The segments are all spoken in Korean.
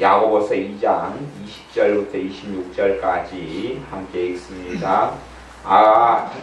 야고보서 2장 20절부터 26절까지 함께 읽습니다.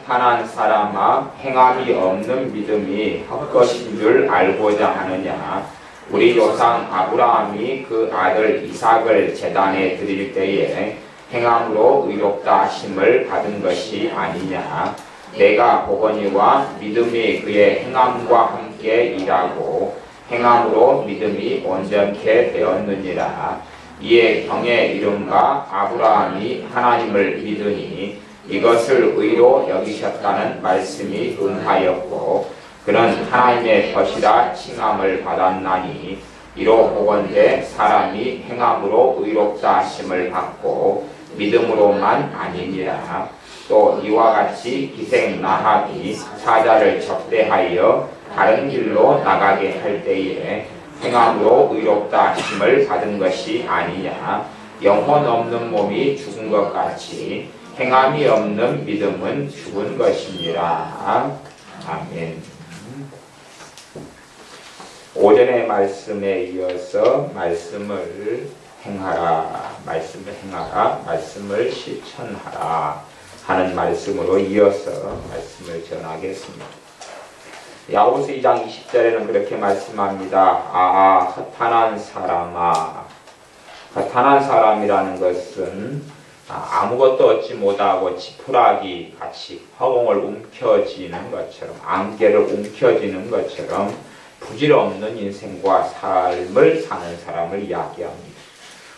탄한 사람아, 행함이 없는 믿음이 헛것인 줄 알고자 하느냐? 우리 조상 아브라함이 그 아들 이삭을 제단에 드릴 때에 행함으로 의롭다 하심을 받은 것이 아니냐? 내가 보거니와 믿음이 그의 행함과 함께 일하고 행함으로 믿음이 온전케 되었느니라. 이에 경의 이름과 아브라함이 하나님을 믿으니 이것을 의로 여기셨다는 말씀이 응하였고, 그는 하나님의 것이라 칭함을 받았나니, 이로 보건대 사람이 행함으로 의롭다 하심을 받고 믿음으로만 아니니라. 또 이와 같이 기생 라합이 사자를 접대하여 다른 길로 나가게 할 때에 행함으로 의롭다 하심을 받은 것이 아니냐? 영혼 없는 몸이 죽은 것 같이 행함이 없는 믿음은 죽은 것이니라. 아멘. 오전의 말씀에 이어서 말씀을 행하라, 말씀을 실천하라 하는 말씀으로 이어서 말씀을 전하겠습니다. 야고보서 2장 20절에는 그렇게 말씀합니다. 허탄한 사람아. 허탄한 사람이라는 것은 아무것도 얻지 못하고 지푸라기 같이 허공을 움켜쥐는 것처럼, 안개를 움켜쥐는 것처럼 부질없는 인생과 삶을 사는 사람을 이야기합니다.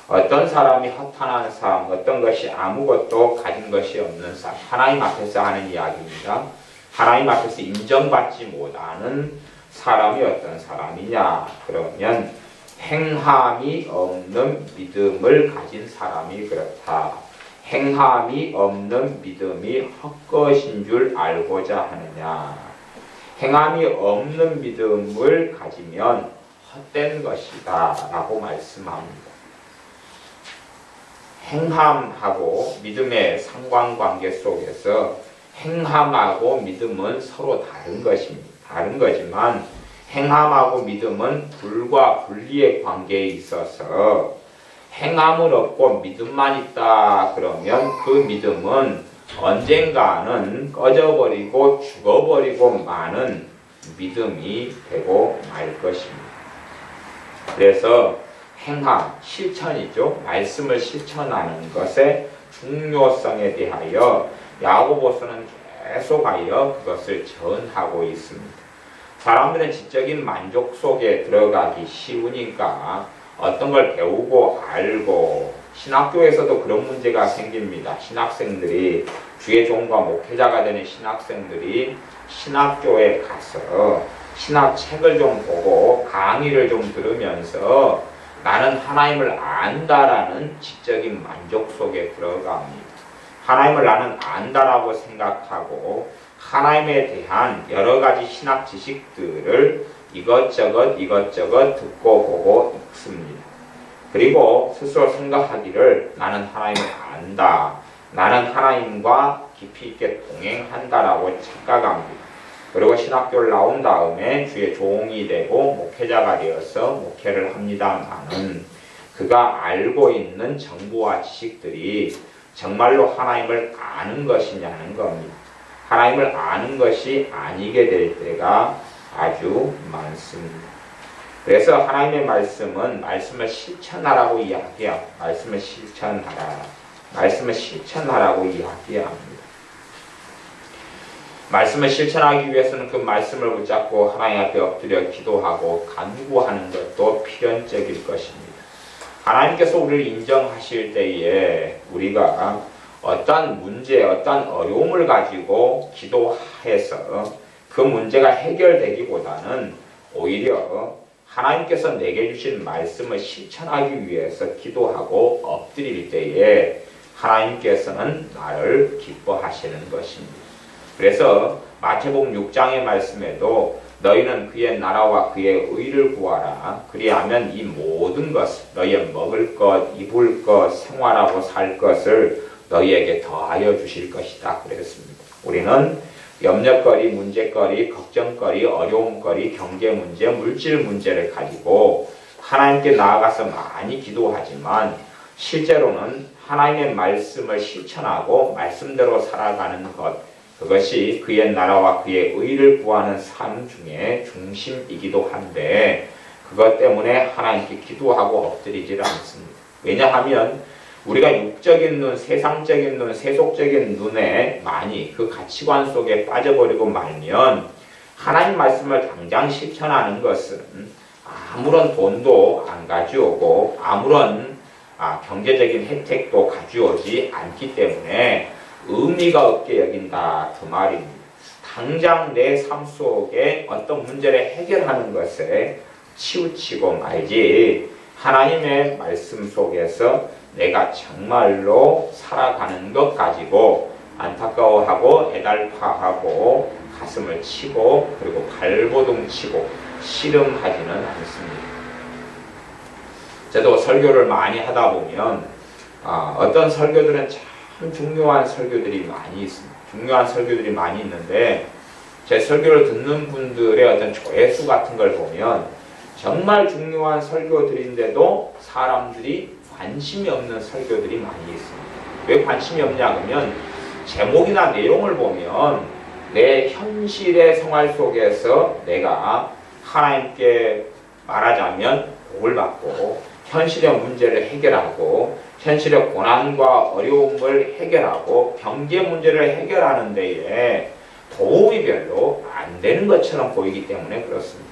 어떤 사람이 허탄한 사람, 어떤 것이 아무것도 가진 것이 없는 사람, 하나님 앞에서 하는 이야기입니다. 하나님 앞에서 인정받지 못하는 사람이 어떤 사람이냐? 그러면 행함이 없는 믿음을 가진 사람이 그렇다. 행함이 없는 믿음이 헛것인 줄 알고자 하느냐? 행함이 없는 믿음을 가지면 헛된 것이다 라고 말씀합니다. 행함하고 믿음의 상관관계 속에서 행함하고 믿음은 서로 다른 것입니다. 다른 거지만 행함하고 믿음은 불과 분리의 관계에 있어서 행함을 없고 믿음만 있다 그러면 그 믿음은 언젠가는 꺼져버리고 죽어버리고 마는 믿음이 되고 말 것입니다. 그래서 행함, 실천이죠. 말씀을 실천하는 것의 중요성에 대하여 야고보서는 계속하여 그것을 전하고 있습니다. 사람들은 지적인 만족 속에 들어가기 쉬우니까 어떤 걸 배우고 알고, 신학교에서도 그런 문제가 생깁니다. 신학생들이, 주의 종과 목회자가 되는 신학생들이 신학교에 가서 신학책을 좀 보고 강의를 좀 들으면서 나는 하나님을 안다라는 지적인 만족 속에 들어갑니다. 하나님을 나는 안다라고 생각하고 하나님에 대한 여러 가지 신학 지식들을 이것저것 듣고 보고 읽습니다. 그리고 스스로 생각하기를 나는 하나님을 안다, 나는 하나님과 깊이 있게 동행한다라고 착각합니다. 그리고 신학교를 나온 다음에 주의 종이 되고 목회자가 되어서 목회를 합니다만은 그가 알고 있는 정보와 지식들이 정말로 하나님을 아는 것이냐는 겁니다. 하나님을 아는 것이 아니게 될 때가 아주 많습니다. 그래서 하나님의 말씀은 말씀을 실천하라고 이야기합니다. 말씀을 실천하라고 이야기합니다. 말씀을 실천하기 위해서는 그 말씀을 붙잡고 하나님 앞에 엎드려 기도하고 간구하는 것도 필연적일 것입니다. 하나님께서 우리를 인정하실 때에 우리가 어떤 문제, 어떤 어려움을 가지고 기도해서 그 문제가 해결되기보다는 오히려 하나님께서 내게 주신 말씀을 실천하기 위해서 기도하고 엎드릴 때에 하나님께서는 나를 기뻐하시는 것입니다. 그래서 마태복음 6장의 말씀에도 너희는 그의 나라와 그의 의를 구하라. 그리하면 이 모든 것을, 너희의 먹을 것, 입을 것, 생활하고 살 것을 너희에게 더하여 주실 것이다 그랬습니다. 우리는 염려거리, 문제거리, 걱정거리, 어려움거리, 경제 문제, 물질 문제를 가지고 하나님께 나아가서 많이 기도하지만 실제로는 하나님의 말씀을 실천하고 말씀대로 살아가는 것, 그것이 그의 나라와 그의 의를 구하는 삶 중에 중심이기도 한데 그것 때문에 하나님께 기도하고 엎드리지를 않습니다. 왜냐하면 우리가 육적인 눈, 세상적인 눈, 세속적인 눈에 많이 그 가치관 속에 빠져버리고 말면 하나님 말씀을 당장 실천하는 것은 아무런 돈도 안 가져오고 아무런 경제적인 혜택도 가져오지 않기 때문에 의미가 없게 여긴다 그 말입니다. 당장 내 삶 속에 어떤 문제를 해결하는 것에 치우치고 말지 하나님의 말씀 속에서 내가 정말로 살아가는 것 가지고 안타까워하고 애달파하고 가슴을 치고 그리고 발버둥 치고 씨름하지는 않습니다. 저도 설교를 많이 하다 보면 어떤 설교들은 참 중요한 설교들이 많이 있습니다. 중요한 설교들이 많이 있는데 제 설교를 듣는 분들의 어떤 조회수 같은 걸 보면 정말 중요한 설교들인데도 사람들이 관심이 없는 설교들이 많이 있습니다. 왜 관심이 없냐 그러면 제목이나 내용을 보면 내 현실의 생활 속에서 내가 하나님께 말하자면 복을 받고 현실의 문제를 해결하고 현실의 고난과 어려움을 해결하고 경제 문제를 해결하는 데에 도움이 별로 안 되는 것처럼 보이기 때문에 그렇습니다.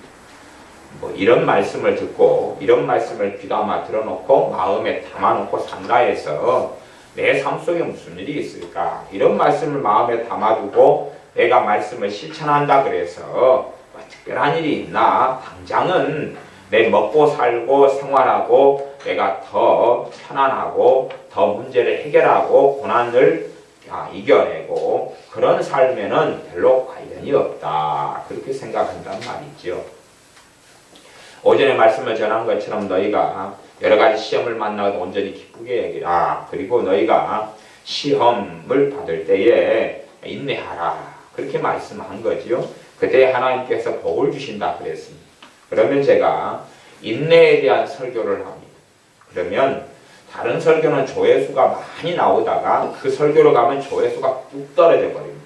이런 말씀을 듣고 이런 말씀을 귀담아 들어놓고 마음에 담아놓고 산다 해서 내 삶 속에 무슨 일이 있을까? 이런 말씀을 마음에 담아두고 내가 말씀을 실천한다 그래서 특별한 일이 있나? 당장은 내 먹고 살고 생활하고 내가 더 편안하고 더 문제를 해결하고 고난을 이겨내고 그런 삶에는 별로 관련이 없다. 그렇게 생각한단 말이죠. 오전에 말씀을 전한 것처럼 너희가 여러 가지 시험을 만나도 온전히 기쁘게 여기라. 그리고 너희가 시험을 받을 때에 인내하라. 그렇게 말씀한 거지요. 그때 하나님께서 복을 주신다 그랬습니다. 그러면 제가 인내에 대한 설교를 합니다. 그러면 다른 설교는 조회수가 많이 나오다가 그 설교로 가면 조회수가 뚝 떨어져 버립니다.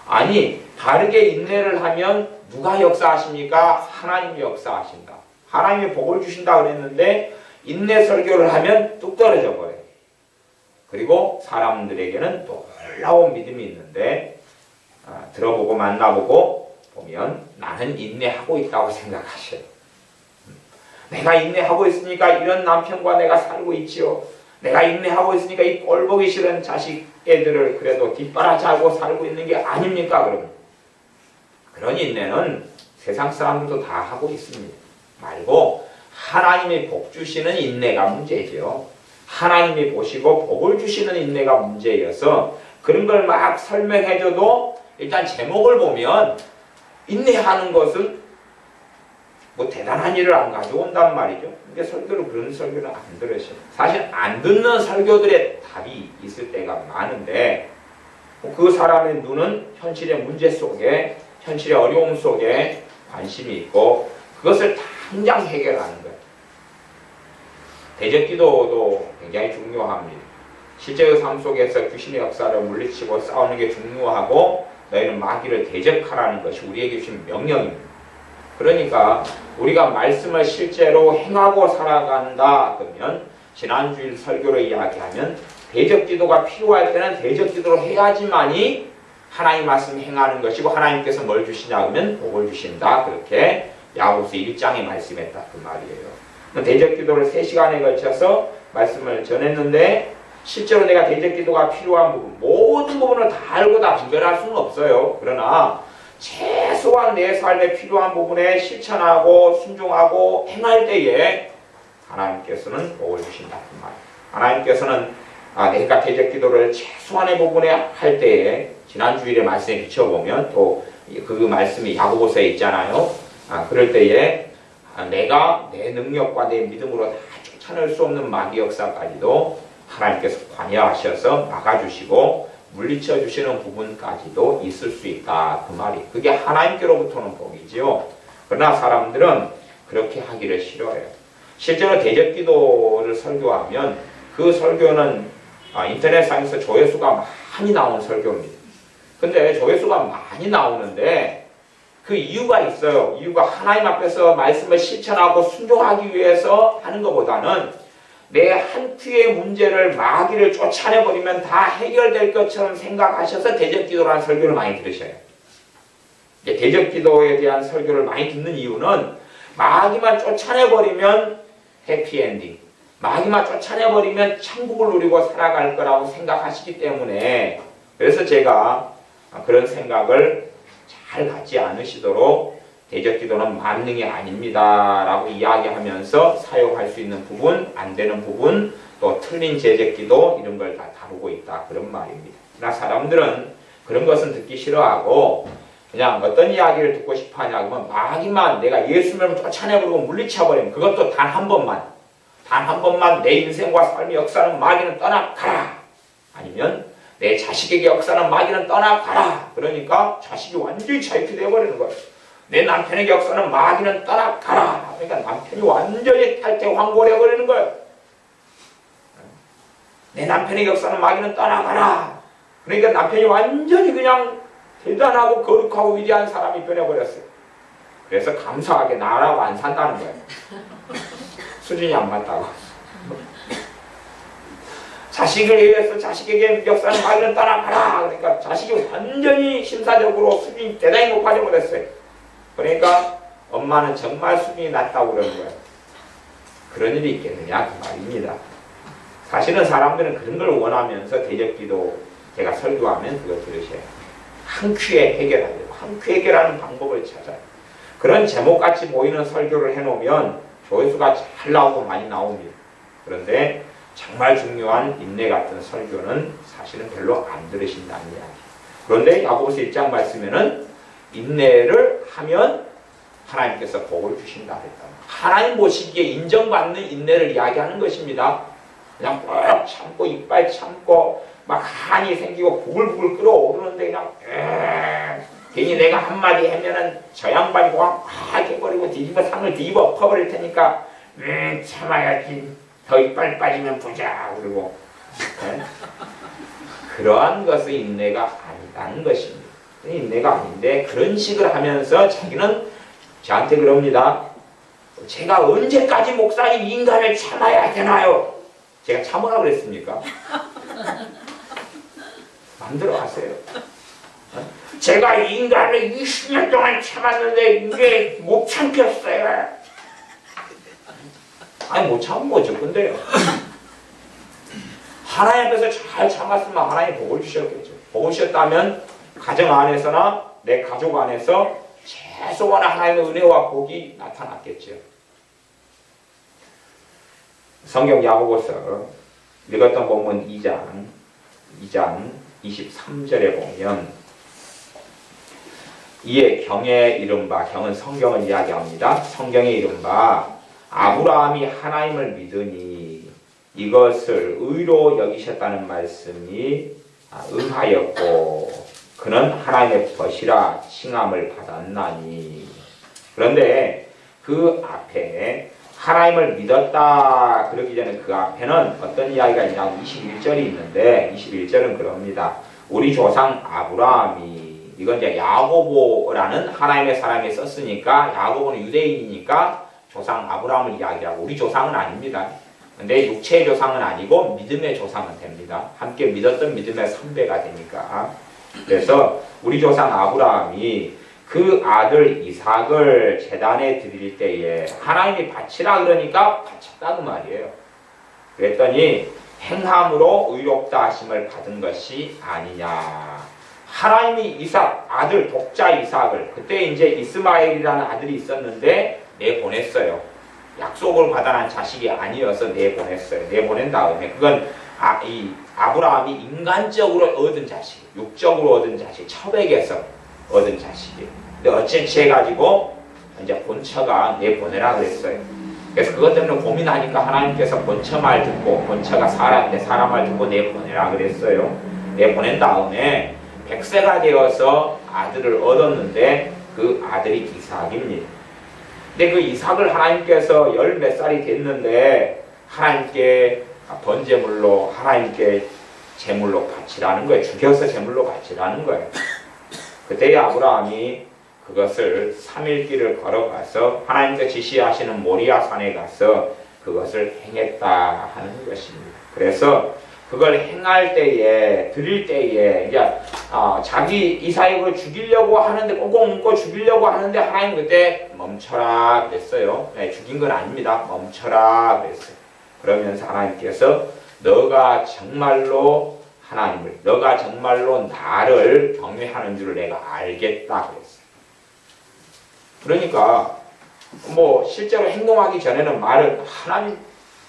아니 다르게 인내를 하면 누가 역사하십니까? 하나님이 역사하신다. 하나님이 복을 주신다 그랬는데 인내 설교를 하면 뚝 떨어져 버려요. 그리고 사람들에게는 놀라운 믿음이 있는데 들어보고 만나보고 보면 나는 인내하고 있다고 생각하셔요. 내가 인내하고 있으니까 이런 남편과 내가 살고 있지요. 내가 인내하고 있으니까 이 꼴보기 싫은 자식 애들을 그래도 뒷바라지하고 살고 있는 게 아닙니까? 그러면 그런 인내는 세상 사람들도 다 하고 있습니다. 말고 하나님이 복 주시는 인내가 문제죠. 하나님이 보시고 복을 주시는 인내가 문제여서 그런 걸 막 설명해줘도 일단 제목을 보면 인내하는 것은 대단한 일을 안 가져온단 말이죠. 근데 설교를 그런 설교는 안 들으셔요. 사실 안 듣는 설교들의 답이 있을 때가 많은데 그 사람의 눈은 현실의 문제 속에 현실의 어려움 속에 관심이 있고 그것을 당장 해결하는 거예요. 대적기도도 굉장히 중요합니다. 실제의 삶 속에서 귀신의 역사를 물리치고 싸우는 게 중요하고 너희는 마귀를 대적하라는 것이 우리에게 주신 명령입니다. 그러니까 우리가 말씀을 실제로 행하고 살아간다 그러면 지난주일 설교로 이야기하면 대적기도가 필요할 때는 대적기도를 해야지만이 하나님 말씀 행하는 것이고 하나님께서 뭘 주시냐 하면 복을 주신다. 그렇게 야고보서 1장에 말씀했다 그 말이에요. 대적기도를 3시간에 걸쳐서 말씀을 전했는데 실제로 내가 대적기도가 필요한 부분 모든 부분을 다 알고 다 분별할 수는 없어요. 그러나 최소한 내 삶에 필요한 부분에 실천하고 순종하고 행할 때에 하나님께서는 복을 주신다 그 말. 하나님께서는 내가 대적기도를 최소한의 부분에 할 때에 지난주일의 말씀에 비춰보면 또 그 말씀이 야고보서에 있잖아요. 그럴 때에 내가 내 능력과 내 믿음으로 다 쫓아낼 수 없는 마귀 역사까지도 하나님께서 관여하셔서 막아주시고 물리쳐 주시는 부분까지도 있을 수 있다 그 말이. 그게 하나님께로부터는 복이지요. 그러나 사람들은 그렇게 하기를 싫어해요. 실제로 대적기도를 설교하면 그 설교는 인터넷상에서 조회수가 많이 나오는 설교입니다. 근데 조회수가 많이 나오는데 그 이유가 있어요. 이유가 하나님 앞에서 말씀을 실천하고 순종하기 위해서 하는 것보다는 내 한 큐의 문제를 마귀를 쫓아내버리면 다 해결될 것처럼 생각하셔서 대적기도라는 설교를 많이 들으셔요. 대적기도에 대한 설교를 많이 듣는 이유는 마귀만 쫓아내버리면 해피엔딩, 마귀만 쫓아내버리면 천국을 누리고 살아갈 거라고 생각하시기 때문에, 그래서 제가 그런 생각을 잘 갖지 않으시도록 대적기도는 만능이 아닙니다 라고 이야기하면서 사용할 수 있는 부분, 안 되는 부분, 또 틀린 제적기도 이런 걸 다 다루고 있다, 그런 말입니다. 그러나 사람들은 그런 것은 듣기 싫어하고 그냥 어떤 이야기를 듣고 싶어 하냐면 마귀만 내가 예수님을 쫓아내버리고 물리쳐버리면, 그것도 단 한 번만 내 인생과 삶의 역사는 마귀는 떠나가라, 아니면 내 자식에게 역사는 마귀는 떠나가라. 그러니까 자식이 완전히 자유케 되어버리는 거예요. 내 남편에게 역사는 마귀는 떠나가라. 그러니까 남편이 완전히 탈퇴환골해버리는 거예요. 내 남편에게 역사는 마귀는 떠나가라. 그러니까 남편이 완전히 그냥 대단하고 거룩하고 위대한 사람이 변해버렸어요. 그래서 감사하게 나라고 안 산다는 거예요. 수준이 안 맞다고. 자식을 위해서 자식에게 역사는 마귀는 떠나가라. 그러니까 자식이 완전히 심사적으로 수준이 대단히 높아져 버렸어요. 그러니까 엄마는 정말 수준이 낮다고 그러는 거예요. 그런 일이 있겠느냐 그 말입니다. 사실은 사람들은 그런 걸 원하면서 대적기도 제가 설교하면 그걸 들으셔요. 한 큐에 해결하려고, 한 큐 해결하는 방법을 찾아요. 그런 제목같이 보이는 설교를 해놓으면 조회수가 잘 나오고 많이 나옵니다. 그런데 정말 중요한 인내 같은 설교는 사실은 별로 안 들으신다는 이야기. 그런데 야고보서 1장 말씀에는 인내를 하면 하나님께서 복을 주신다 했다. 하나님 보시기에 인정받는 인내를 이야기하는 것입니다. 그냥 꼭 참고 이빨 참고 막 한이 생기고 부글부글 끓어오르는데 그냥 괜히 내가 한마디 하면은 저 양반이 확 해버리고 뒤집어 상을 뒤집어 엎어버릴 테니까 참아야지, 더 이빨 빠지면 보자 그러고 그러한 것은 인내가 아니라는 것입니다. 인내가 아닌데 그런 식을 하면서 자기는 저한테 그럽니다. 제가 언제까지 목사님 인간을 참아야 되나요? 제가 참으라고 그랬습니까? 마음대로 하세요. 제가 인간을 20년 동안 참았는데 이게 못 참겠어요. 아니 못 참은 거죠. 근데요, 하나님 앞에서 잘 참았으면 하나님 복을 주셨겠죠. 복을 주셨다면 가정 안에서나 내 가족 안에서 최소한 하나님의 은혜와 복이 나타났겠죠. 성경 야고보서 읽었던 본문 2장 23절에 보면 이에 경에 이른바, 경은 성경을 이야기합니다. 성경에 이른바 아브라함이 하나님을 믿으니 이것을 의로 여기셨다는 말씀이 응하였고 그는 하나님의 벗이라 칭함을 받았나니. 그런데 그 앞에 하나님을 믿었다 그러기 전에 그 앞에는 어떤 이야기가 있냐고 21절이 있는데 21절은 그럽니다. 우리 조상 아브라함이, 이건 이제 야고보라는 하나님의 사람이 썼으니까 야고보는 유대인이니까 조상 아브라함을 이야기하고 우리 조상은 아닙니다. 근데 육체의 조상은 아니고 믿음의 조상은 됩니다. 함께 믿었던 믿음의 선배가 되니까. 그래서 우리 조상 아브라함이 그 아들 이삭을 제단에 드릴 때에 하나님이 바치라 그러니까 바쳤다 그 말이에요. 그랬더니 행함으로 의롭다 하심을 받은 것이 아니냐. 하나님이 이삭, 아들 독자 이삭을, 그때 이제 이스마엘이라는 아들이 있었는데 내보냈어요. 약속을 받아난 자식이 아니어서 내보냈어요. 내보낸 다음에 그건 이 아브라함이 인간적으로 얻은 자식, 육적으로 얻은 자식, 첩에게서 얻은 자식이에요. 근데 어찌 해가지고 이제 본처가 내보내라 그랬어요. 그래서 그것 때문에 고민하니까 하나님께서 본처 말 듣고, 본처가 사람인데 사람 말 듣고 내보내라 그랬어요. 내보낸 다음에 100세가 되어서 아들을 얻었는데 그 아들이 이삭입니다. 근데 그 이삭을 하나님께서 열 몇 살이 됐는데 하나님께 번제물로 하나님께 제물로 바치라는 거예요. 죽여서 제물로 바치라는 거예요. 그때 아브라함이 그것을 3일 길을 걸어가서 하나님께 지시하시는 모리아 산에 가서 그것을 행했다 하는 것입니다. 그래서 그걸 행할 때에, 드릴 때에, 이제 자기 이삭을 죽이려고 하는데, 꽁꽁 묶고 죽이려고 하는데 하나님 그때 멈춰라 그랬어요. 네, 죽인 건 아닙니다. 멈춰라 그랬어요. 그러면서 하나님께서 너가 정말로 하나님을, 너가 정말로 나를 경외하는 줄을 내가 알겠다 그랬어요. 그러니까 뭐 실제로 행동하기 전에는 말을 하나님,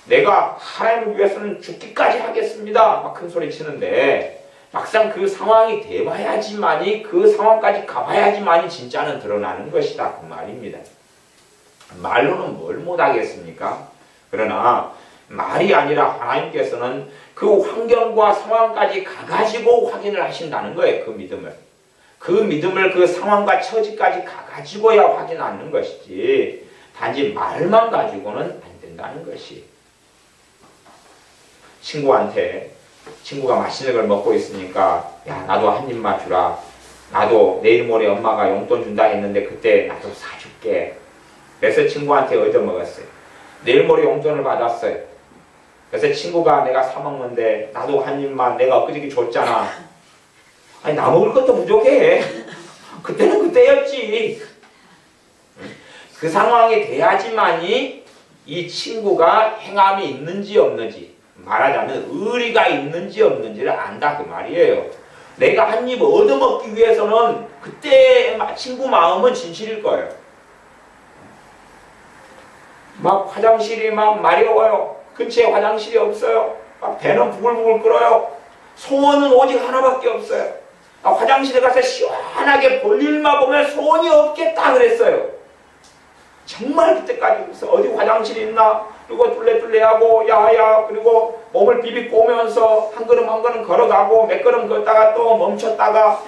내가 하나님을 위해서는 죽기까지 하겠습니다 막 큰 소리 치는데 막상 그 상황이 돼봐야지만이, 그 상황까지 가봐야지만이 진짜는 드러나는 것이다 그 말입니다. 말로는 뭘 못하겠습니까? 그러나 말이 아니라 하나님께서는 그 환경과 상황까지 가가지고 확인을 하신다는 거예요. 그 믿음을. 그 믿음을 그 상황과 처지까지 가가지고야 확인하는 것이지 단지 말만 가지고는 안 된다는 것이. 친구가 맛있는 걸 먹고 있으니까 야 나도 한 입만 주라. 나도 내일 모레 엄마가 용돈 준다 했는데 그때 나도 사줄게. 그래서 친구한테 얻어먹었어요. 내일 모레 용돈을 받았어요. 그래서 친구가 내가 사먹는데 나도 한 입만, 내가 엊그저께 줬잖아. 아니 나 먹을 것도 부족해. 그때는 그때였지. 그 상황이 돼야지만이 이 친구가 행함이 있는지 없는지, 말하자면 의리가 있는지 없는지를 안다 그 말이에요. 내가 한 입 얻어먹기 위해서는 그때 친구 마음은 진실일 거예요. 막 화장실이 막 마려워요. 근처에 화장실이 없어요. 막 배는 부글부글 끓어요. 소원은 오직 하나밖에 없어요. 화장실에 가서 시원하게 볼일만 보면 소원이 없겠다 그랬어요. 정말 그때까지 그래서 어디 화장실이 있나? 그리고 뚫레뚫레하고 야야, 그리고 몸을 비비고 오면서 한 걸음 한 걸음 걸어가고 몇 걸음 걷다가 또 멈췄다가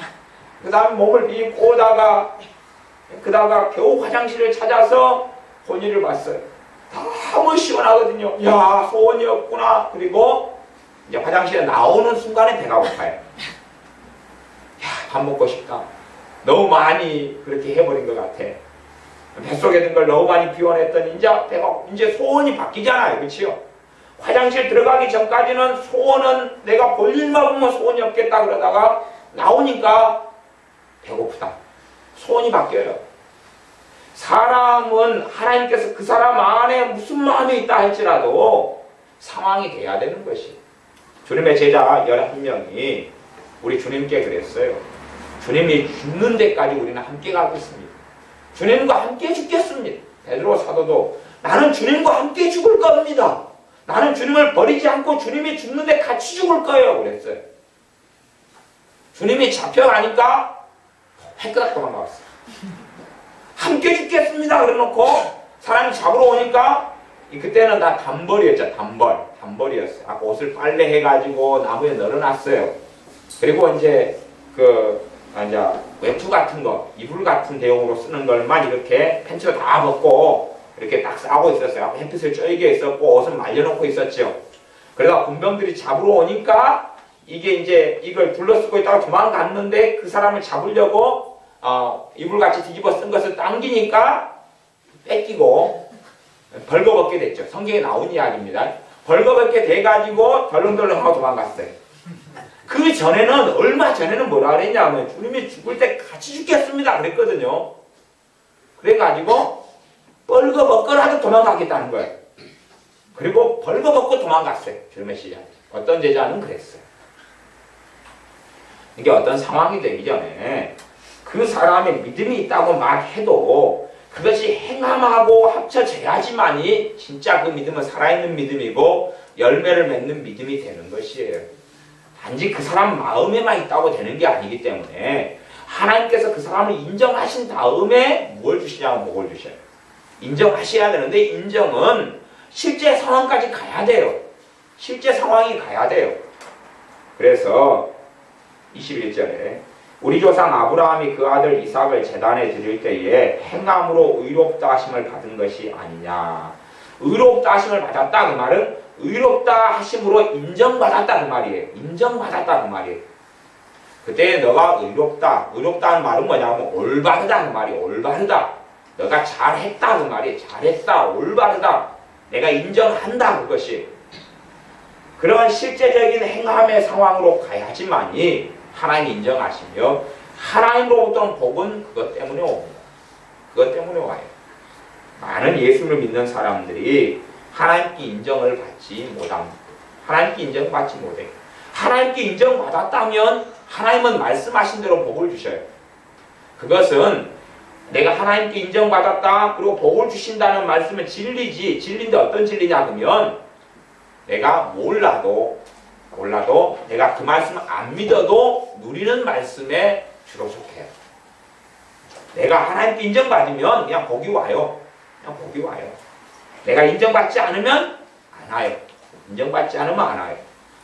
그 다음에 몸을 비비고 오다가 그다가 겨우 화장실을 찾아서 본인을 봤어요. 너무 시원하거든요. 야 소원이 없구나. 그리고 이제 화장실에 나오는 순간에 배가 고파요. 야 밥 먹고 싶다. 너무 많이 그렇게 해버린 것 같아. 뱃속에 든 걸 너무 많이 비워냈더니 이제 소원이 바뀌잖아요. 그렇지요? 화장실 들어가기 전까지는 소원은 내가 볼 일만 보면 소원이 없겠다 그러다가 나오니까 배고프다. 소원이 바뀌어요. 사람은 하나님께서 그 사람 안에 무슨 마음이 있다 할지라도 상황이 돼야 되는 것이. 주님의 제자 11명이 우리 주님께 그랬어요. 주님이 죽는 데까지 우리는 함께 가겠습니다. 주님과 함께 죽겠습니다. 베드로 사도도 나는 주님과 함께 죽을 겁니다. 나는 주님을 버리지 않고 주님이 죽는데 같이 죽을 거예요. 그랬어요. 주님이 잡혀가니까 헷갈락 도망갔어요. 함께 죽겠습니다. 그래놓고 사람이 잡으러 오니까 그때는 다 단벌이었죠. 단벌이었어요. 아까 옷을 빨래해가지고 나무에 널어놨어요. 그리고 이제 외투 같은 거, 이불 같은 대용으로 쓰는 걸만 이렇게 팬츠를 다 벗고 이렇게 딱 싸고 있었어요. 햇빛을 쬐게 있었고 옷은 말려놓고 있었죠. 그래서 군병들이 잡으러 오니까 이게 이제 이걸 둘러쓰고 있다가 도망갔는데 그 사람을 잡으려고 이불같이 뒤집어 쓴 것을 당기니까 뺏기고 벌거벗게 됐죠. 성경에 나온 이야기입니다. 벌거벗게 돼가지고 덜렁덜렁하고 도망갔어요. 그 전에는, 얼마 전에는 뭐라 그랬냐면 주님이 죽을 때 같이 죽겠습니다 그랬거든요. 그래가지고 벌거벗거라도 도망가겠다는 거예요. 그리고 벌거벗고 도망갔어요. 주님의 시장. 어떤 제자는 그랬어요. 이게 어떤 상황이 되기 전에 그 사람의 믿음이 있다고 말해도 그것이 행함하고 합쳐져야지만이 진짜 그 믿음은 살아있는 믿음이고 열매를 맺는 믿음이 되는 것이에요. 단지 그 사람 마음에만 있다고 되는 게 아니기 때문에 하나님께서 그 사람을 인정하신 다음에 뭘 주시냐면 복을 주셔요. 인정하셔야 되는데 인정은 실제 상황까지 가야 돼요. 실제 상황이 가야 돼요. 그래서 21절에 우리 조상 아브라함이 그 아들 이삭을 제단에 드릴 때에 행함으로 의롭다 하심을 받은 것이 아니냐. 의롭다 하심을 받았다 그 말은 의롭다 하심으로 인정받았다 그 말이에요. 인정받았다 그 말이에요. 그때 너가 의롭다는 말은 뭐냐면 올바르다 그 말이에요. 올바르다. 너가 잘했다 그 말이에요. 잘했다. 올바르다. 내가 인정한다 그것이. 그런 실제적인 행함의 상황으로 가야지만이 하나님 인정하시며 하나님으로부터 복은 그것 때문에 옵니다. 그것 때문에 와요. 많은 예수를 믿는 사람들이 하나님께 인정을 받지 못합니다. 하나님께 인정받지 못해요. 하나님께 인정받았다면 하나님은 말씀하신 대로 복을 주셔요. 그것은 내가 하나님께 인정받았다 그리고 복을 주신다는 말씀은 진리지. 진리인데 어떤 진리냐 그러면 내가 몰라도 내가 그 말씀 안 믿어도 누리는 말씀에 주로 속해요. 내가 하나님께 인정받으면 그냥 복이 와요. 그냥 복이 와요. 내가 인정받지 않으면 안 와요. 인정받지 않으면 안 와요.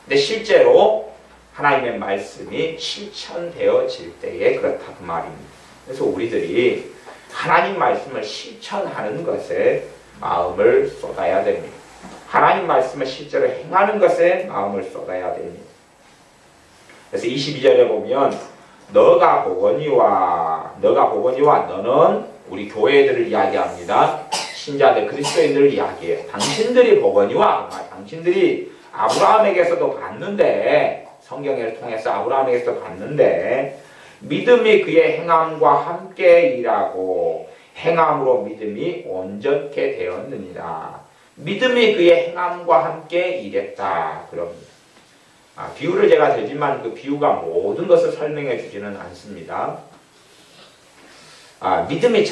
근데 실제로 하나님의 말씀이 실천되어질 때에 그렇다 그 말입니다. 그래서 우리들이 하나님 말씀을 실천하는 것에 마음을 쏟아야 됩니다. 하나님 말씀을 실제로 행하는 것에 마음을 쏟아야 됩니다. 그래서 22절에 보면 너가 보거니와 너는 우리 교회들을 이야기합니다. 신자들 그리스도인들을 이야기해요. 당신들이 보거니와 당신들이 아브라함에게서도 봤는데 성경을 통해서 아브라함에게서도 봤는데 믿음이 그의 행함과 함께 일하고 행함으로 믿음이 온전케 되었느니라. 믿음이 그의 행함과 함께 일했다. 그럽니다. 비유를 제가 들지만 그 비유가 모든 것을 설명해 주지는 않습니다. 믿음이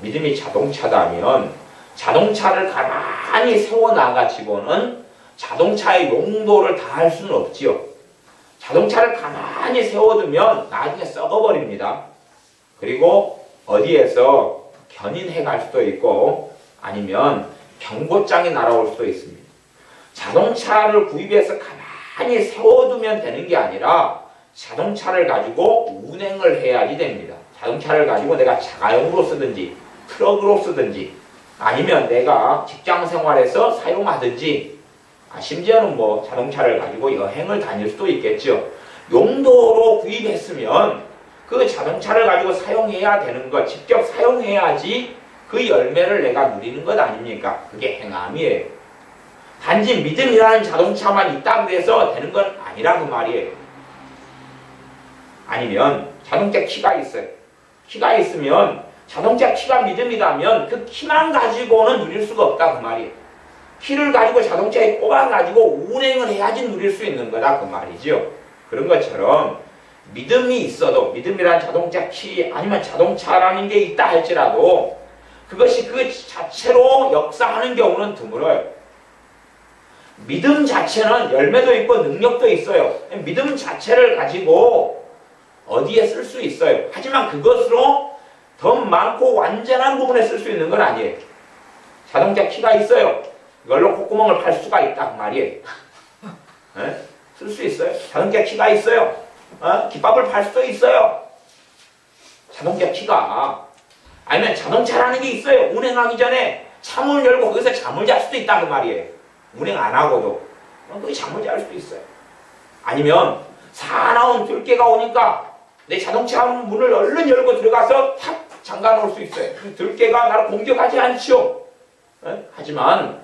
믿음이 자동차다면 자동차를 가만히 세워놔가지고는 자동차의 용도를 다할 수는 없지요. 자동차를 가만히 세워두면 나중에 썩어버립니다. 그리고 어디에서 견인해 갈 수도 있고 아니면 경고장이 날아올 수도 있습니다. 자동차를 구입해서 가만히 세워두면 되는 게 아니라 자동차를 가지고 운행을 해야지 됩니다. 자동차를 가지고 내가 자가용으로 쓰든지 트럭으로 쓰든지 아니면 내가 직장 생활에서 사용하든지 심지어는 뭐 자동차를 가지고 여행을 다닐 수도 있겠죠. 용도로 구입했으면 그 자동차를 가지고 사용해야 되는 것, 직접 사용해야지 그 열매를 내가 누리는 것 아닙니까? 그게 행함이에요. 단지 믿음이라는 자동차만 있다고 해서 되는 건 아니라고 말이에요. 아니면 자동차 키가 있어요. 키가 있으면 자동차 키가 믿음이라면 그 키만 가지고는 누릴 수가 없다 그 말이에요. 키를 가지고 자동차에 꼽아가지고 운행을 해야지 누릴 수 있는 거다 그 말이죠. 그런 것처럼 믿음이 있어도 믿음이란 자동차 키 아니면 자동차라는 게 있다 할지라도 그것이 그 자체로 역사하는 경우는 드물어요. 믿음 자체는 열매도 있고 능력도 있어요. 믿음 자체를 가지고 어디에 쓸 수 있어요. 하지만 그것으로 더 많고 완전한 부분에 쓸 수 있는 건 아니에요. 자동차 키가 있어요. 이걸로 콧구멍을 팔 수가 있다 그 말이에요. 쓸 수 있어요. 자동차 키가 있어요. 김밥을 팔 수도 있어요. 자동차 키가 아니면 자동차라는 게 있어요. 운행하기 전에 차문을 열고 거기서 잠을 잘 수도 있다 그 말이에요. 운행 안 하고도 거기 잠을 잘 수도 있어요. 아니면 사나운 들깨가 오니까 내 자동차 문을 얼른 열고 들어가서 탁 잠가 놓을 수 있어요. 들깨가 나를 공격하지 않죠. 하지만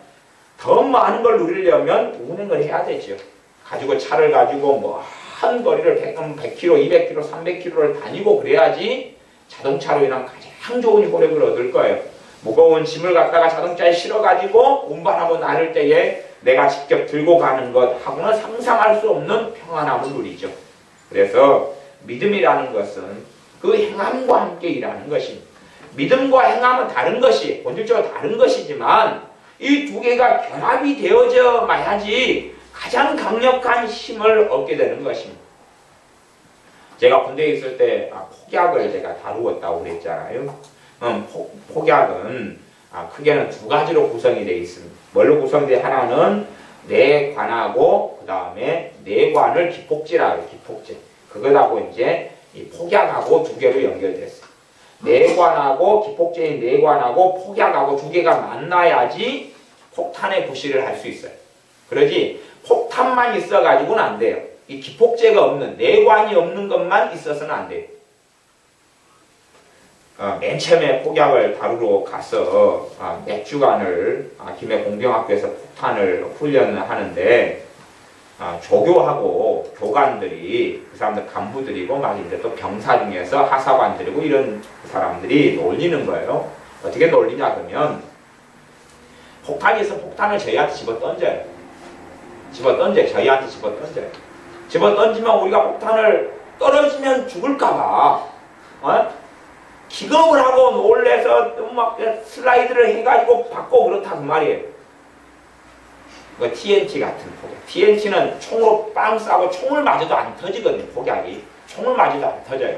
더 많은 걸 누리려면 운행을 해야 되죠. 가지고 차를 가지고 뭐 한 거리를 100km, 200km, 300km를 다니고 그래야지 자동차로 인한 가장 좋은 효력을 얻을 거예요. 무거운 짐을 갖다가 자동차에 실어가지고 운반하고 나를 때에 내가 직접 들고 가는 것하고는 상상할 수 없는 평안함을 누리죠. 그래서 믿음이라는 것은 그 행함과 함께 일하는 것입니다. 믿음과 행함은 다른 것이 본질적으로 다른 것이지만 이 두 개가 결합이 되어져야지 가장 강력한 힘을 얻게 되는 것입니다. 제가 군대에 있을 때 폭약을 제가 다루었다고 그랬잖아요. 폭약은 크게는 두 가지로 구성이 되어 있습니다. 뭘로 구성되어 하나는 내관하고 그 다음에 내관을 기폭제라고 해요. 기폭제. 그것하고 이제 이 폭약하고 두 개로 연결됐어요. 내관하고 기폭제인 내관하고 폭약하고 두 개가 만나야지 폭탄의 부시를 할 수 있어요. 그러지 폭탄만 있어가지고는 안 돼요. 이 기폭제가 없는 내관이 없는 것만 있어서는 안 돼요. 맨 처음에 폭약을 다루러 가서 몇 주간을 김해 공병학교에서 폭탄을 훈련을 하는데 조교하고 교관들이 그 사람들 간부들이고 막 이제 또 병사 중에서 하사관들이고 이런 사람들이 놀리는 거예요. 어떻게 놀리냐 그러면 폭탄이 있어 폭탄을 저희한테 집어 던져요. 저희한테 집어 던져요. 집어 던지면 우리가 폭탄을 떨어지면 죽을까봐 기겁을 하고 놀래서 막 슬라이드를 해가지고 받고 그렇다 그 말이에요. 그 TNT 같은 폭약. TNT는 총으로 빵 쏴고 총을 맞아도 안 터지거든요. 폭약이. 총을 맞아도 안 터져요.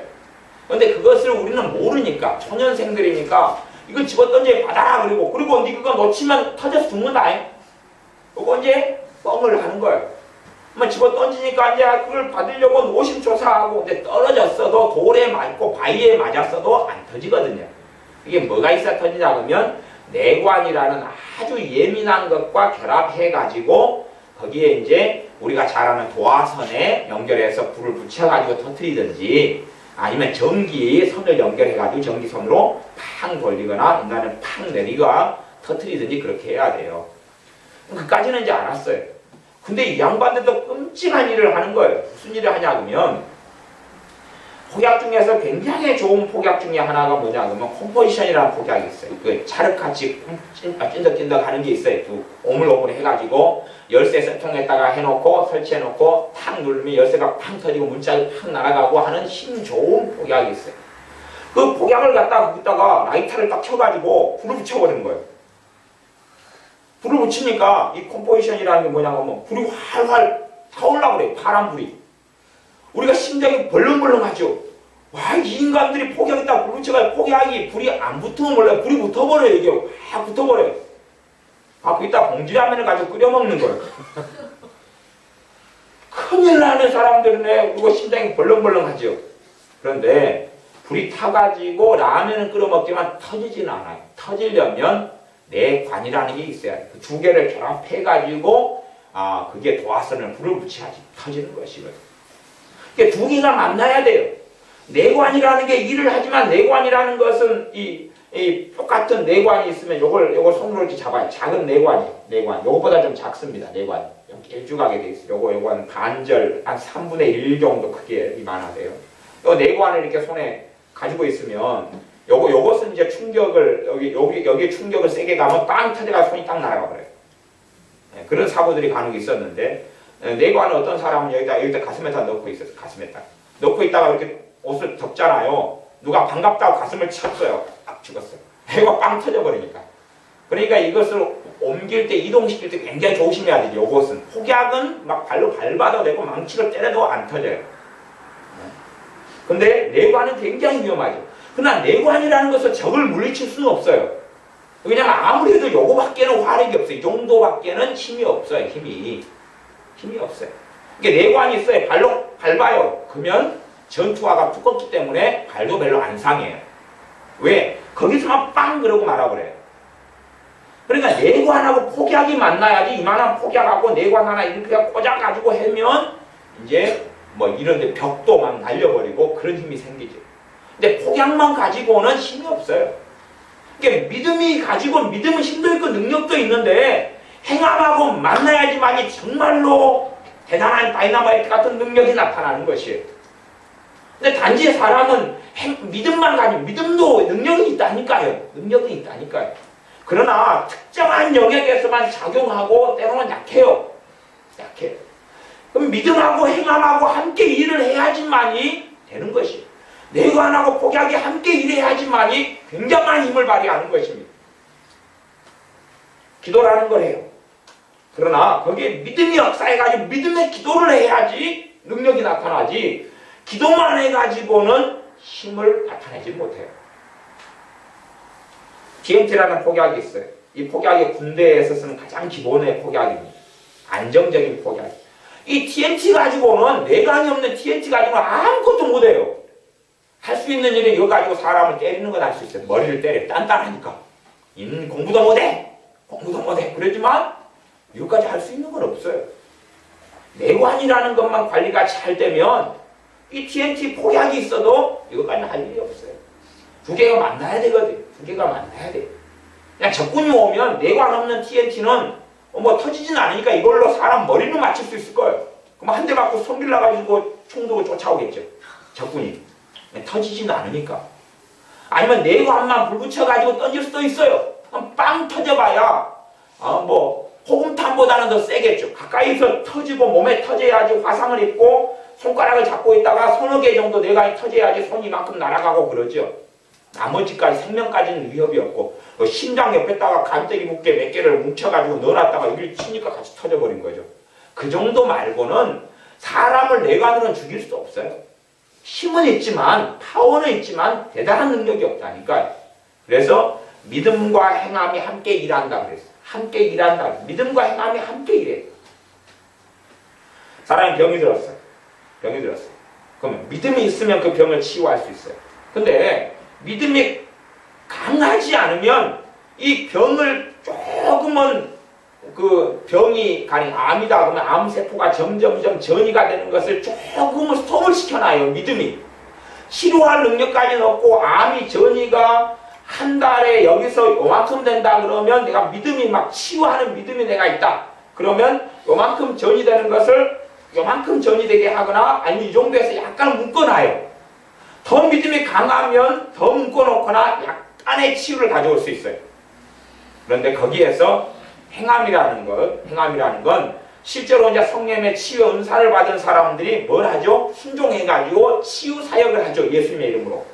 근데 그것을 우리는 모르니까 초년생들이니까 이거 집어 던져 받아 그리고 니 그거 놓치면 터져서 죽는다. 그거 이제 뻥을 하는 거예요. 집어 던지니까 이제 그걸 받으려고 노심초사하고 이제 떨어졌어도 돌에 맞고 바위에 맞았어도 안 터지거든요. 이게 뭐가 있어야 터지냐 그러면 내관이라는 아주 예민한 것과 결합해가지고 거기에 이제 우리가 잘 아는 도화선에 연결해서 불을 붙여가지고 터뜨리든지 아니면 전기선을 연결해가지고 전기선으로 팡 돌리거나 인간을 팡 내리거나 터뜨리든지 그렇게 해야 돼요. 그까지는 이제 알았어요. 근데 이 양반들도 끔찍한 일을 하는 거예요. 무슨 일을 하냐 그러면 폭약 중에서 굉장히 좋은 폭약 중에 하나가 뭐냐 그러면 컴포지션이라는 폭약이 있어요. 그 찰흙같이 찐득찐득 하는 게 있어요. 그 오물오물 해가지고 열쇠 세통에다가 해놓고 설치해놓고 탁 누르면 열쇠가 팡 터지고 문짝이 팍 날아가고 하는 힘 좋은 폭약이 있어요. 그 폭약을 갖다가 라이터를 딱 켜가지고 불을 붙여버리는 거예요. 불을 붙이니까 이 컴포지션이라는 게 뭐냐면 불이 활활 타올라 그래요. 파란 불이. 우리가 심장이 벌렁벌렁하죠. 와, 이 인간들이 폭약에다 불 붙여가지고 폭약이 불이 안 붙으면 몰라요. 불이 붙어버려요. 이게 확 붙어버려요. 거기다 봉지라면을 가지고 끓여 먹는 거예요. 큰일 나는 사람들은 그리고 심장이 벌렁벌렁하죠. 그런데 불이 타가지고 라면을 끓여 먹지만 터지지는 않아요. 터지려면 내관이라는 게 있어야 돼. 그 두 개를 결합해가지고 그게 도화선을 불을 붙여야지 터지는 것이거든. 그러니까 두 개가 만나야 돼요. 내관이라는 게 일을 하지만 내관이라는 것은 이 똑같은 내관이 있으면 요걸 손으로 이렇게 잡아요. 작은 내관. 요거보다 좀 작습니다. 내관. 일주각에 돼 있어요. 요건 반절 한 3분의 1 정도 크게 많아돼요. 요 내관을 이렇게 손에 가지고 있으면 요것은 이제 충격을 여기 충격을 세게 가면 빵 터져가 손이 딱 날아가 버려요. 그런 사고들이 간혹 있었는데 내관은 어떤 사람은 여기다 가슴에다 넣고 있었어요. 가슴에다 넣고 있다가 이렇게 옷을 덮잖아요. 누가 반갑다고 가슴을 쳤어요. 딱 죽었어요. 해가 빵 터져버리니까. 그러니까 이것을 옮길 때 이동시킬 때 굉장히 조심해야 되죠. 요것은 폭약은 막 발로 밟아도 되고 망치로 때려도 안 터져요. 근데 내관은 굉장히 위험하죠. 그러나 내관이라는 것은 적을 물리칠 수는 없어요. 왜냐면 아무리 해도 요거밖에는 화력이 없어요. 이 정도밖에는 힘이 없어요. 힘이 없어요. 이게 내관이 있어요. 발로 밟아요. 그러면 전투화가 두껍기 때문에 발도 별로 안 상해요. 왜? 거기서만 빵 그러고 말아버려요. 그러니까 내관하고 폭약이 만나야지 이만한 폭약하고 내관 하나 이렇게 꽂아가지고 하면 이제 뭐 이런데 벽도 막 날려버리고 그런 힘이 생기죠. 근데 폭약만 가지고는 힘이 없어요. 그러니까 믿음이 가지고 믿음은 힘도 있고 능력도 있는데 행함하고 만나야지만이 정말로 대단한 다이너마이트 같은 능력이 나타나는 것이에요. 근데 단지 사람은 믿음만 가지고 믿음도 능력이 있다니까요. 그러나 특정한 영역에서만 작용하고 때로는 약해요. 그럼 믿음하고 행함하고 함께 일을 해야지만이 되는 것이에요. 내관하고 폭약이 함께 일해야지만이 굉장한 힘을 발휘하는 것입니다. 기도라는 걸 해요. 그러나 거기에 믿음이 역사해가지고 믿음의 기도를 해야지 능력이 나타나지 기도만 해가지고는 힘을 나타내지 못해요. TNT라는 폭약이 있어요. 이 폭약이 군대에서 쓰는 가장 기본의 폭약입니다. 안정적인 폭약. 이 TNT 가지고는, 내관이 없는 TNT 가지고는 아무것도 못해요. 할 수 있는 일은 이거 가지고 사람을 때리는 건 할 수 있어요. 머리를 때려. 단단하니까. 공부도 못해. 공부도 못해. 그렇지만 이거까지 할 수 있는 건 없어요. 내관이라는 것만 관리가 잘 되면 이 TNT 폭약이 있어도 이것까지 할 일이 없어요. 두 개가 만나야 되거든. 두 개가 만나야 돼. 그냥 적군이 오면 내관 없는 TNT는 뭐 터지진 않으니까 이걸로 사람 머리를 맞출 수 있을 거예요. 그럼 한 대 맞고 손길 나가지고 총 들고 쫓아오겠죠. 적군이. 터지지는 않으니까. 아니면 내관만 불 붙여가지고 던질 수도 있어요. 그럼 빵 터져봐야 뭐 호금탄보다는 더 세겠죠. 가까이서 터지고 몸에 터져야지 화상을 입고 손가락을 잡고 있다가 서너 개 정도 내관이 터져야지 손이 이만큼 날아가고 그러죠. 나머지까지 생명까지는 위협이 없고 심장 옆에다가 감대기 묶게 몇 개를 뭉쳐가지고 넣어놨다가 여기를 치니까 같이 터져버린 거죠. 그 정도 말고는 사람을 내관으로는 죽일 수 없어요. 힘은 있지만 파워는 있지만 대단한 능력이 없다니까요. 그래서 믿음과 행함이 함께 일한다 그랬어요. 함께 일한다. 믿음과 행함이 함께 일해요. 사람이 병이 들었어요. 병이 들었어요. 그러면 믿음이 있으면 그 병을 치유할 수 있어요. 근데 믿음이 강하지 않으면 이 병을 조금은 그 병이 가령 암이다 그러면 암세포가 점점점 전이가 되는 것을 조금은 스톱을 시켜놔요. 믿음이. 치료할 능력까지는 없고 암이 전이가 한 달에 여기서 요만큼 된다 그러면 내가 믿음이 막 치유하는 믿음이 내가 있다. 그러면 요만큼 전이 되는 것을 요만큼 전이 되게 하거나 아니면 이 정도에서 약간 묶어놔요. 더 믿음이 강하면 더 묶어놓거나 약간의 치유를 가져올 수 있어요. 그런데 거기에서 행함이라는 건 실제로 이제 성령의 치유 은사를 받은 사람들이 뭘 하죠? 순종해가지고 치유 사역을 하죠. 예수님의 이름으로.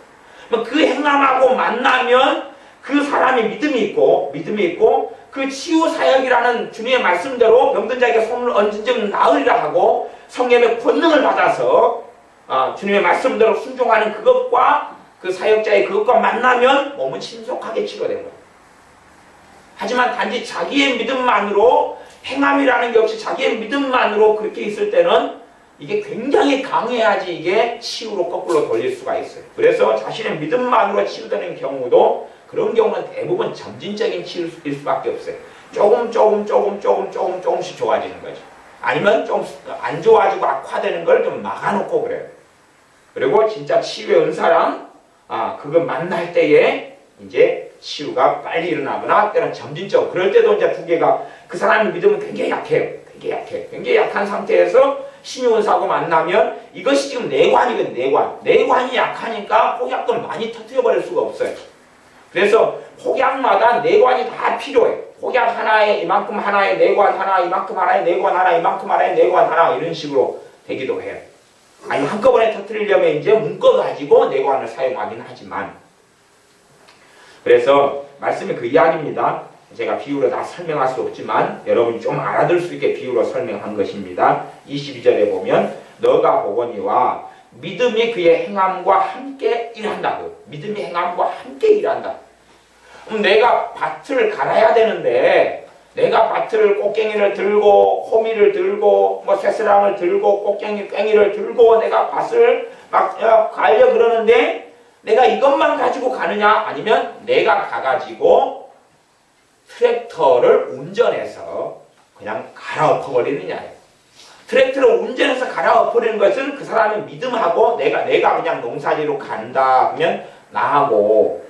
그 행함하고 만나면 그 사람이 믿음이 있고 그 치유 사역이라는 주님의 말씀대로 병든 자에게 손을 얹은 즉 나으리라 하고 성령의 권능을 받아서 주님의 말씀대로 순종하는 그것과 그 사역자의 그것과 만나면 몸은 신속하게 치료된 거예요. 하지만 단지 자기의 믿음만으로 행함이라는 게 없이 자기의 믿음만으로 그렇게 있을 때는 이게 굉장히 강해야지 이게 치유로 거꾸로 돌릴 수가 있어요. 그래서 자신의 믿음만으로 치유되는 경우도 그런 경우는 대부분 점진적인 치유일 수밖에 없어요. 조금씩 좋아지는 거죠. 아니면 좀 안 좋아지고 악화되는 걸 좀 막아놓고 그래요. 그리고 진짜 치유의 은사랑 그거 만날 때에 이제 치유가 빨리 일어나거나 때는 점진적으로 그럴 때도 이제 두 개가 그 사람의 믿음은 굉장히 약해요. 굉장히 약한 상태에서 신유은사하고 만나면 이것이 지금 내관이거든요. 내관이 약하니까 폭약도 많이 터뜨려버릴 수가 없어요. 그래서 폭약마다 내관이 다 필요해요. 폭약 하나에 이만큼 하나에 내관 하나, 이만큼 하나에 내관 하나, 이만큼 하나에 내관 하나 이런 식으로 되기도 해요. 아니 한꺼번에 터뜨리려면 이제 묶어가지고 내관을 사용하긴 하지만 그래서 말씀이 그 이야기입니다. 제가 비유로 다 설명할 수 없지만 여러분이 좀 알아들 수 있게 비유로 설명한 것입니다. 22절에 보면 너가 보거니와 믿음이 그의 행함과 함께 일한다. 믿음이 행함과 함께 일한다. 그럼 내가 밭을 갈아야 되는데 내가 밭을 꽃갱이를 들고 호미를 들고 뭐 쇠스랑을 들고 꽃갱이 괭이를 들고 내가 밭을 막 갈려 그러는데 내가 이것만 가지고 가느냐 아니면 내가 가가지고 트랙터를 운전해서 그냥 갈아엎어버리느냐예요. 트랙터를 운전해서 갈아엎어버리는 것은 그 사람의 믿음하고 내가 그냥 농사지로 간다 하면 나하고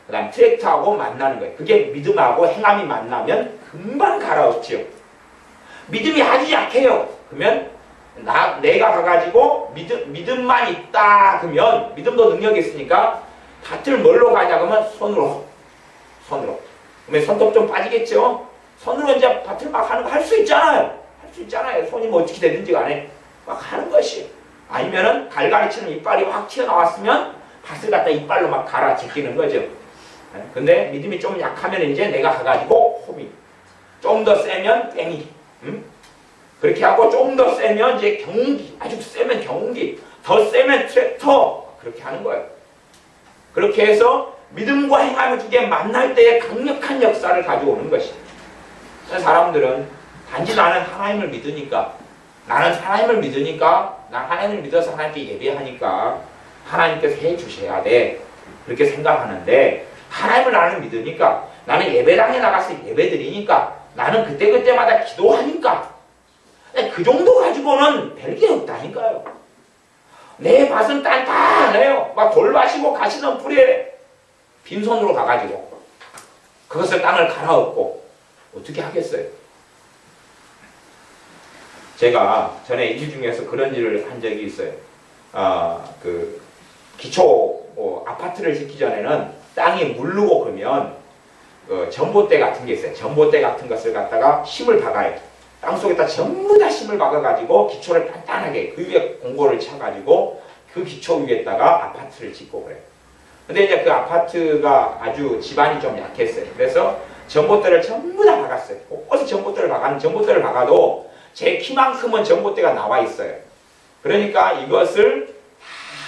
그 다음 트랙터하고 만나는 거예요. 그게 믿음하고 행함이 만나면 금방 갈아엎지요. 믿음이 아주 약해요. 그러면 내가 가가지고 믿음만 있다 그러면 믿음도 능력이 있으니까 밭을 뭘로 가냐 그러면 손으로 그러면 손톱 좀 빠지겠죠. 손으로 이제 밭을 막 하는 거 할 수 있잖아요. 손이 뭐 어떻게 되든지 간에 막 하는 것이 아니면은 갈갈이치는 이빨이 확 튀어나왔으면 밭을 갖다 이빨로 막 갈아 제끼는 거죠. 근데 믿음이 좀 약하면 이제 내가 가가지고 호미 좀 더 세면 괭이 그렇게 하고 좀 더 세면 이제 경운기, 아주 세면 경운기, 더 세면 트랙터 그렇게 하는 거예요. 그렇게 해서 믿음과 행함이 두 개 만날 때에 강력한 역사를 가져오는 것입니다. 사람들은 단지 나는 하나님을 믿으니까 나는 하나님을 믿으니까, 난 하나님을 믿어서 하나님께 예배하니까 하나님께서 해주셔야 돼. 그렇게 생각하는데, 하나님을 나는 믿으니까, 나는 예배당에 나가서 예배드리니까, 나는 그때그때마다 기도하니까, 그 정도 가지고는 별게 없다니까요. 내 밭은 단단해요. 막 돌밭이고 가시던 풀에 빈손으로 가가지고 그것을 땅을 갈아엎고 어떻게 하겠어요? 제가 전에 일 중에서 그런 일을 한 적이 있어요. 그 기초 아파트를 짓기 전에는 땅이 물르고 그러면 전봇대 같은 게 있어요. 전봇대 같은 것을 갖다가 심을 박아요. 땅속에다 전부 다 심을 박아가지고 기초를 단단하게 그 위에 공고를 쳐가지고 그 기초 위에다가 아파트를 짓고 그래요. 근데 이제 그 아파트가 아주 집안이 좀 약했어요. 그래서 전봇대를 전부 다 박았어요. 곳곳에 전봇대를 박았는데 전봇대를 박아도 제 키만큼은 전봇대가 나와 있어요. 그러니까 이것을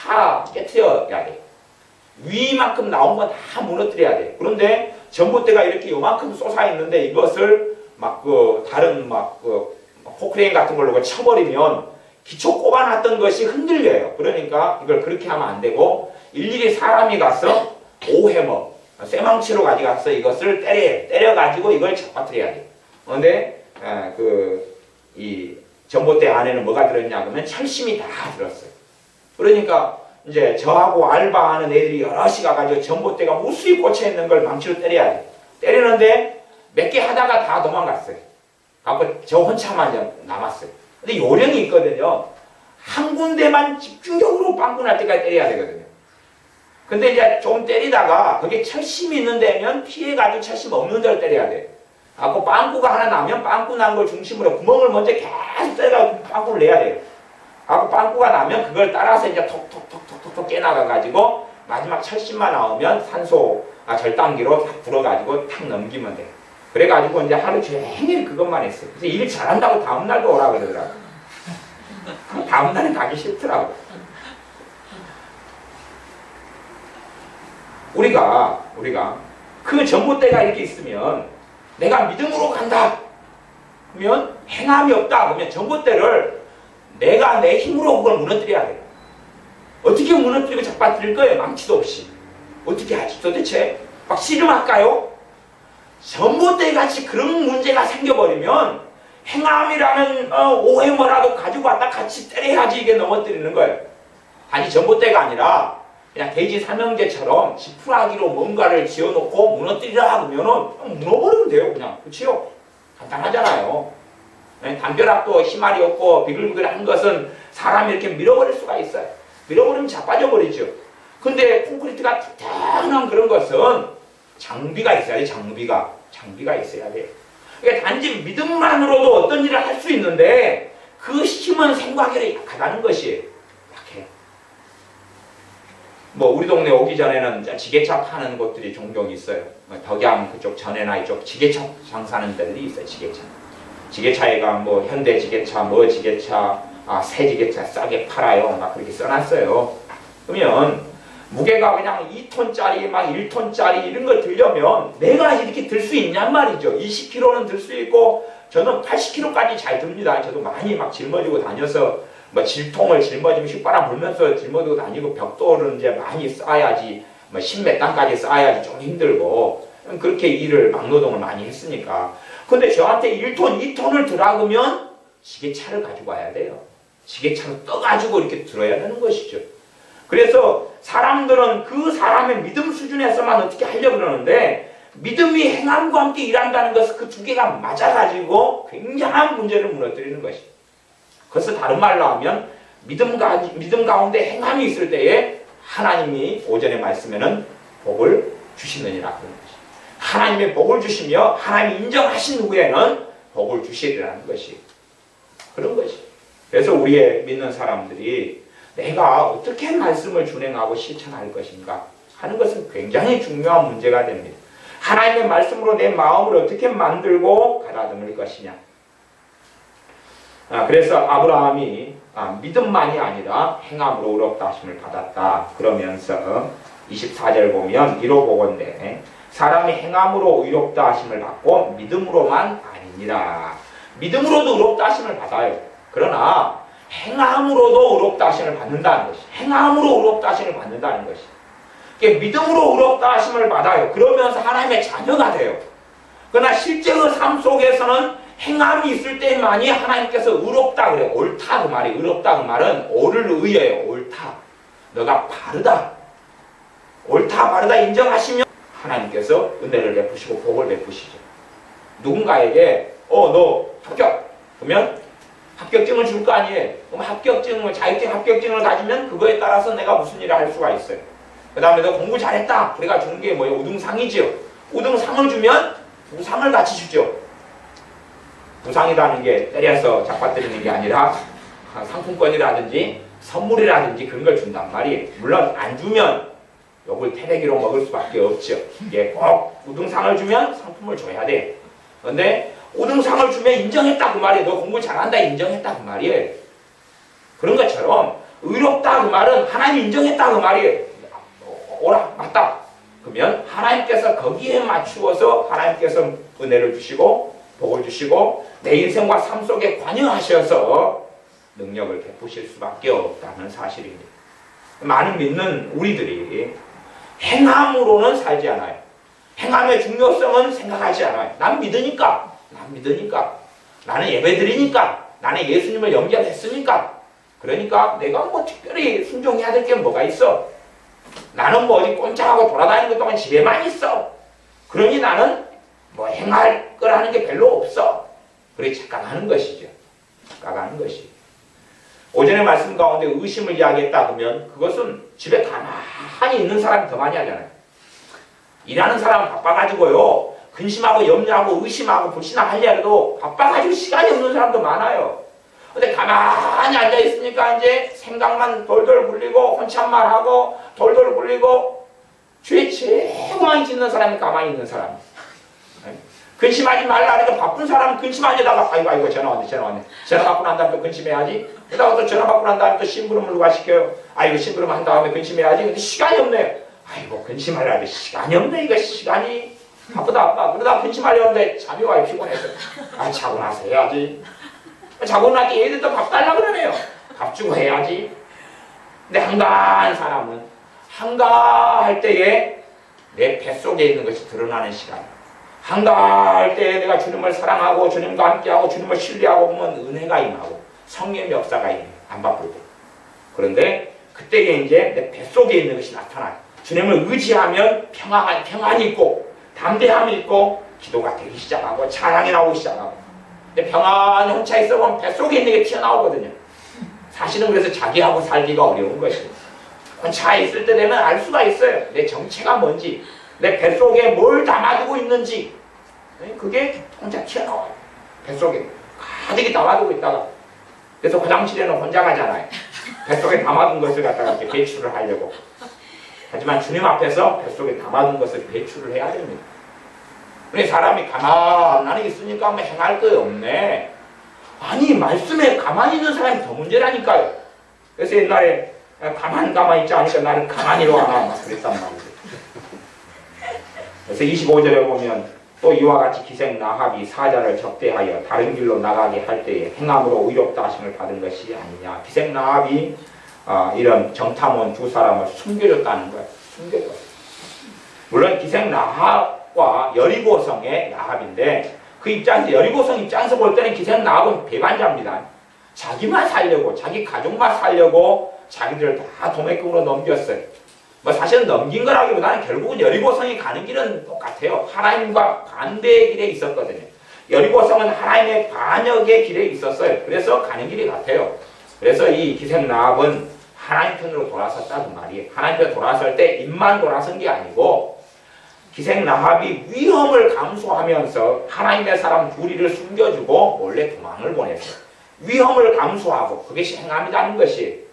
다 깨트려야 돼요. 위만큼 나온 건 다 무너뜨려야 돼요. 그런데 전봇대가 이렇게 요만큼 솟아 있는데 이것을 막 다른 포크레인 같은 걸로 쳐버리면 기초 꼽아놨던 것이 흔들려요. 그러니까 이걸 그렇게 하면 안 되고 일일이 사람이 가서 오해머, 쇠망치로 가져가서 이것을 때려가지고 이걸 잡아뜨려야 돼요. 그런데 이 전봇대 안에는 뭐가 들었냐 그러면 철심이 다 들었어요. 그러니까 이제 저하고 알바하는 애들이 여럿이 가가지고 전봇대가 무수히 꽂혀있는 걸 망치로 때려야 돼요. 때리는데 몇 개 하다가 다 도망갔어요. 그래서 저 혼자만 남았어요. 근데 요령이 있거든요. 한 군데만 집중적으로 빵꾸 날 때까지 때려야 되거든요. 근데 이제 좀 때리다가 거기에 철심이 있는 데면 피해가지고 철심 없는 데를 때려야 돼요. 그 빵꾸가 하나 나면 빵꾸 난 걸 중심으로 구멍을 먼저 계속 때려가지고 빵꾸를 내야 돼요. 빵꾸가 나면 그걸 따라서 이제 톡톡톡톡톡 깨나가가지고 마지막 철심만 나오면 절단기로 탁 불어가지고 탁 넘기면 돼요. 그래가지고 이제 하루 종일 그것만 했어요. 그래서 일 잘한다고 다음날도 오라 그러더라고요. 다음날은 가기 싫더라고요. 우리가 그 전봇대가 이렇게 있으면 내가 믿음으로 간다 그러면 행함이 없다 그러면 전봇대를 내가 내 힘으로 그걸 무너뜨려야 돼요. 어떻게 무너뜨리고 잡아뜨릴 거예요? 망치도 없이. 어떻게 하지? 도대체 막 씨름할까요? 전봇대 같이 그런 문제가 생겨버리면 행함이라는 오해머라도 가지고 왔다 같이 때려야지 이게 넘어뜨리는 거예요. 아니 전봇대가 아니라 그냥 돼지 삼형제처럼 지푸라기로 뭔가를 지어놓고 무너뜨리라 하면은 무너버리면 돼요. 그냥. 그치요? 간단하잖아요. 담벼락도 희말이 없고 비글비글한 것은 사람이 이렇게 밀어버릴 수가 있어요. 밀어버리면 자빠져 버리죠. 근데 콘크리트가 튼튼한 그런 것은 장비가 있어야 돼. 장비가 있어야 돼. 그러니까 단지 믿음만으로도 어떤 일을 할 수 있는데 그 힘은 생각이 약하다는 것이 약해. 우리 동네 오기 전에는 지게차 파는 곳들이 종종 있어요. 덕양 그쪽 전에나 이쪽 지게차 장사하는 데들이 있어요. 지게차에가 현대 지게차, 지게차, 새 지게차 싸게 팔아요. 막 그렇게 써놨어요. 그러면 무게가 그냥 2톤짜리, 막 1톤짜리 이런 걸 들려면 내가 이렇게 들 수 있냔 말이죠. 20kg는 들 수 있고 저는 80kg까지 잘 듭니다. 저도 많이 막 짊어지고 다녀서 질통을 짊어지면 휘바람 불면서 짊어지고 다니고 벽돌은 이제 많이 쌓아야지 10몇 단까지 쌓아야지 좀 힘들고 그렇게 일을 막노동을 많이 했으니까. 근데 저한테 1톤, 2톤을 들어가면 지게차를 가지고 와야 돼요. 지게차로 떠가지고 이렇게 들어야 되는 것이죠. 그래서 사람들은 그 사람의 믿음 수준에서만 어떻게 하려고 그러는데 믿음이 행함과 함께 일한다는 것은 그 두 개가 맞아가지고 굉장한 문제를 무너뜨리는 것이죠. 그래서 다른 말로 하면 믿음 가운데 행함이 있을 때에 하나님이 오전에 말씀에는 복을 주시느니라 그런 것이죠. 하나님의 복을 주시며 하나님이 인정하신 후에는 복을 주시리라는 것이 그런 것이죠. 그래서 우리의 믿는 사람들이 내가 어떻게 말씀을 준행하고 실천할 것인가 하는 것은 굉장히 중요한 문제가 됩니다. 하나님의 말씀으로 내 마음을 어떻게 만들고 가다듬을 것이냐. 그래서 아브라함이 믿음만이 아니라 행함으로 의롭다 하심을 받았다. 그러면서 24절 보면 이로 보건대 사람이 행함으로 의롭다 하심을 받고 믿음으로만 아니니라. 믿음으로도 의롭다 하심을 받아요. 그러나 행함으로도 의롭다 하심을 받는다는 것이. 행함으로 의롭다 하심을 받는다는 것이. 믿음으로 의롭다 하심을 받아요. 그러면서 하나님의 자녀가 돼요. 그러나 실제의 삶 속에서는 행함이 있을 때만이 하나님께서 의롭다 그래요. 옳다 그 말이. 의롭다 그 말은 옳을 의예요. 옳다. 너가 바르다. 옳다 바르다 인정하시면 하나님께서 은혜를 베푸시고 복을 베푸시죠. 누군가에게 너 합격. 그러면 합격증을 줄 거 아니에요. 그럼 합격증을 자격증 합격증을 가지면 그거에 따라서 내가 무슨 일을 할 수가 있어요. 그 다음에 너 공부 잘했다. 그래가 주는 게 뭐예요? 우등상이죠. 우등상을 주면 우상을 같이 주죠. 우상이라는 게 때려서 잡아뜨리는 게 아니라 상품권이라든지 선물이라든지 그런 걸 준단 말이에요. 물론 안 주면 욕을 태백이로 먹을 수밖에 없죠. 이게 꼭 우등상을 주면 상품을 줘야 돼. 그런데 우등상을 주면 인정했다 그 말이에요. 너 공부 잘한다 인정했다 그 말이에요. 그런 것처럼 의롭다 그 말은 하나님 인정했다 그 말이에요. 오라 맞다. 그러면 하나님께서 거기에 맞추어서 하나님께서 은혜를 주시고 복을 주시고 내 인생과 삶 속에 관여하셔서 능력을 베푸실 수밖에 없다는 사실입니다. 많은 믿는 우리들이 행함으로는 살지 않아요. 행함의 중요성은 생각하지 않아요. 난 믿으니까. 나는 예배드리니까. 나는 예수님을 연결했으니까. 그러니까 내가 뭐 특별히 순종해야 될 게 뭐가 있어. 나는 뭐 어디 꼼짝하고 돌아다니는 동안 집에만 있어. 그러니 나는 뭐 행할 거라는 게 별로 없어. 그렇게 착각하는 것이죠. 착각하는 것이. 오전에 말씀 가운데 의심을 이야기했다 그러면 그것은 집에 가만히 있는 사람이 더 많이 하잖아요. 일하는 사람은 바빠가지고요. 근심하고 염려하고 의심하고 불신하려 해도 바빠가지고 시간이 없는 사람도 많아요. 근데 가만히 앉아있으니까 이제 생각만 돌돌 굴리고 혼잣말 하고 돌돌 굴리고 죄 제일 많이 짓는 사람이 가만히 있는 사람. 근심하지 말라 그러니까 바쁜 사람은 근심하려다가 아이고 전화 왔네. 전화 받고 난 다음에 또 근심해야지. 그러다가 또 전화 받고 난 다음에 또 심부름을 누가 시켜요. 아이고 심부름 한 다음에 근심해야지. 근데 시간이 없네요. 아이고 근심하려는데 시간이 없네. 이거 시간이 바쁘다. 그러다가 근심하려는데 잠이 와요. 피곤해서. 자고 나서 해야지. 자고 나기 얘들도 밥 달라 그러네요. 밥 주고 해야지. 근데 한가한 사람은 한가할 때에 내 뱃속에 있는 것이 드러나는 시간. 한가할 때에 내가 주님을 사랑하고 주님과 함께하고 주님을 신뢰하고 보면 은혜가 임하고 성령의 역사가 임해요. 안 바쁠 때. 그런데 그때에 이제 내 뱃속에 있는 것이 나타나요. 주님을 의지하면 평안이 있고 담대함이 있고 기도가 되기 시작하고 찬양이 나오기 시작하고. 근데 평안히 혼자 있어보면 뱃속에 있는 게 튀어나오거든요. 사실은 그래서 자기하고 살기가 어려운 것이에요. 혼자 있을 때 되면 알 수가 있어요. 내 정체가 뭔지, 내 뱃속에 뭘 담아두고 있는지. 그게 혼자 튀어나와요. 뱃속에 가득히 담아두고 있다가. 그래서 화장실에는 혼자 가잖아요. 뱃속에 담아둔 것을 갖다가 이렇게 배출을 하려고. 하지만 주님 앞에서 뱃속에 담아둔 것을 배출을 해야 됩니다. 그래 사람이 가만히 있으니까 뭐 행할 거 없네. 아니 말씀에 가만히 있는 사람이 더 문제라니까요. 그래서 옛날에 가만히 있지 않으니까 나는 가만히로 하나 막 그랬단 말이에요. 그래서 25절에 보면 또 이와 같이 기생 나합이 사자를 적대하여 다른 길로 나가게 할 때에 행함으로 의롭다 하심을 받은 것이 아니냐. 기생 나합이 이런 정탐원 두 사람을 숨겨줬다는 거예요. 숨겨줬어요. 물론 기생 나합과 여리고성의 나합인데 그 입장에서 여리고성 입장에서 볼 때는 기생 나합은 배반자입니다. 자기만 살려고 자기 가족만 살려고 자기들을 다 도매금으로 넘겼어요. 뭐 사실은 넘긴 거라기보다는 결국은 여리고성이 가는 길은 똑같아요. 하나님과 반대의 길에 있었거든요. 여리고성은 하나님의 반역의 길에 있었어요. 그래서 가는 길이 같아요. 그래서 이 기생 나합은 하나님 편으로 돌아섰다는 말이에요. 하나님 편으로 돌아설 때 입만 돌아선 게 아니고 기생 나합이 위험을 감수하면서 하나님의 사람 둘이를 숨겨주고 몰래 도망을 보냈어요. 위험을 감수하고 그것이 행함이라는 것이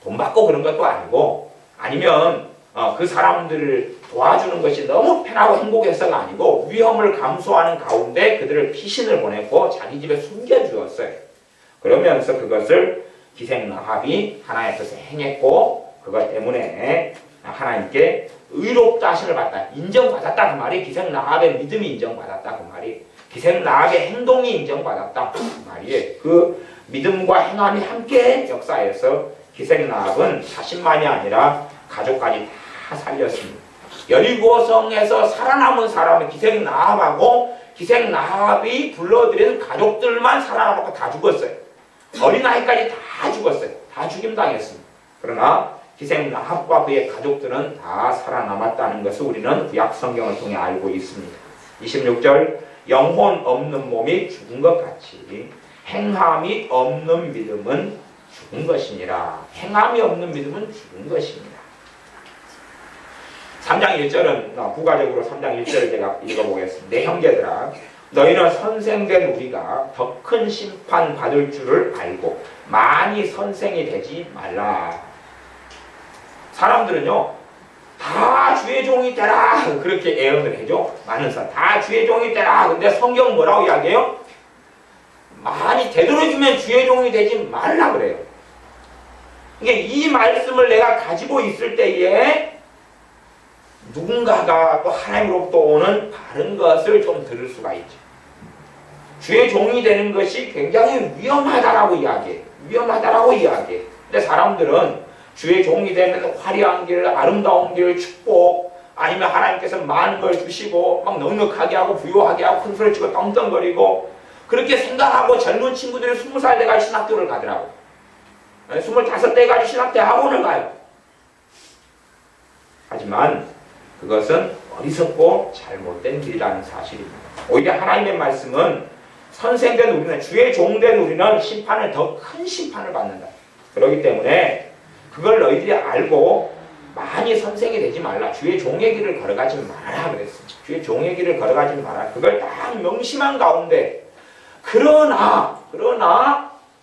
돈 받고 그런 것도 아니고 아니면 그 사람들을 도와주는 것이 너무 편하고 행복해서가 아니고 위험을 감수하는 가운데 그들을 피신을 보냈고 자기 집에 숨겨주었어요. 그러면서 그것을 기생 나합이 하나님 앞에서 행했고 그것 때문에 하나님께 의롭다 하심을 받다. 인정받았다 그 말이 기생 나합의 믿음이 인정받았다 그 말이 기생 나합의 행동이 인정받았다 그 말이에요. 그 믿음과 행함이 함께 역사해서 기생나합은 자신만이 아니라 가족까지 다 살렸습니다. 여리고성에서 살아남은 사람은 기생나합하고 기생나합이 불러들인 가족들만 살아남았고 다 죽었어요. 어린아이까지 다 죽었어요. 다 죽임당했습니다. 그러나 기생나합과 그의 가족들은 다 살아남았다는 것을 우리는 구약성경을 통해 알고 있습니다. 26절 영혼 없는 몸이 죽은 것 같이 행함이 없는 믿음은 죽은 것이니라. 행함이 없는 믿음은 죽은 것입니다. 3장 1절은 부가적으로 3장 1절을 제가 읽어보겠습니다. 내 형제들아 너희는 선생된 우리가 더 큰 심판 받을 줄을 알고 많이 선생이 되지 말라. 사람들은요 다 주의 종이 되라 그렇게 애언을 해줘. 많은 사람 다 주의 종이 되라. 근데 성경은 뭐라고 이야기해요? 많이 되도록이면 주의 종이 되지 말라 그래요. 이게 이 말씀을 내가 가지고 있을 때에 누군가가 또 하나님으로부터 오는 바른 것을 좀 들을 수가 있죠. 주의 종이 되는 것이 굉장히 위험하다라고 이야기해요. 위험하다라고 이야기해요. 근데 사람들은 주의 종이 되면 화려한 길, 아름다운 길, 축복, 아니면 하나님께서 많은 걸 주시고 막 넉넉하게 하고 부유하게 하고 큰 소리 치고 떵떵거리고 그렇게 생각하고 젊은 친구들이 20살 돼가지고 신학교를 가더라고요. 25 돼가지고 신학대학원을 가요. 하지만 그것은 어리석고 잘못된 길이라는 사실입니다. 오히려 하나님의 말씀은 선생된 우리는, 주의 종된 우리는 심판을 더 큰 심판을 받는다. 그렇기 때문에 그걸 너희들이 알고 많이 선생이 되지 말라. 주의 종의 길을 걸어가지 마라 그랬습니다. 주의 종의 길을 걸어가지 마라. 그걸 딱 명심한 가운데 그러나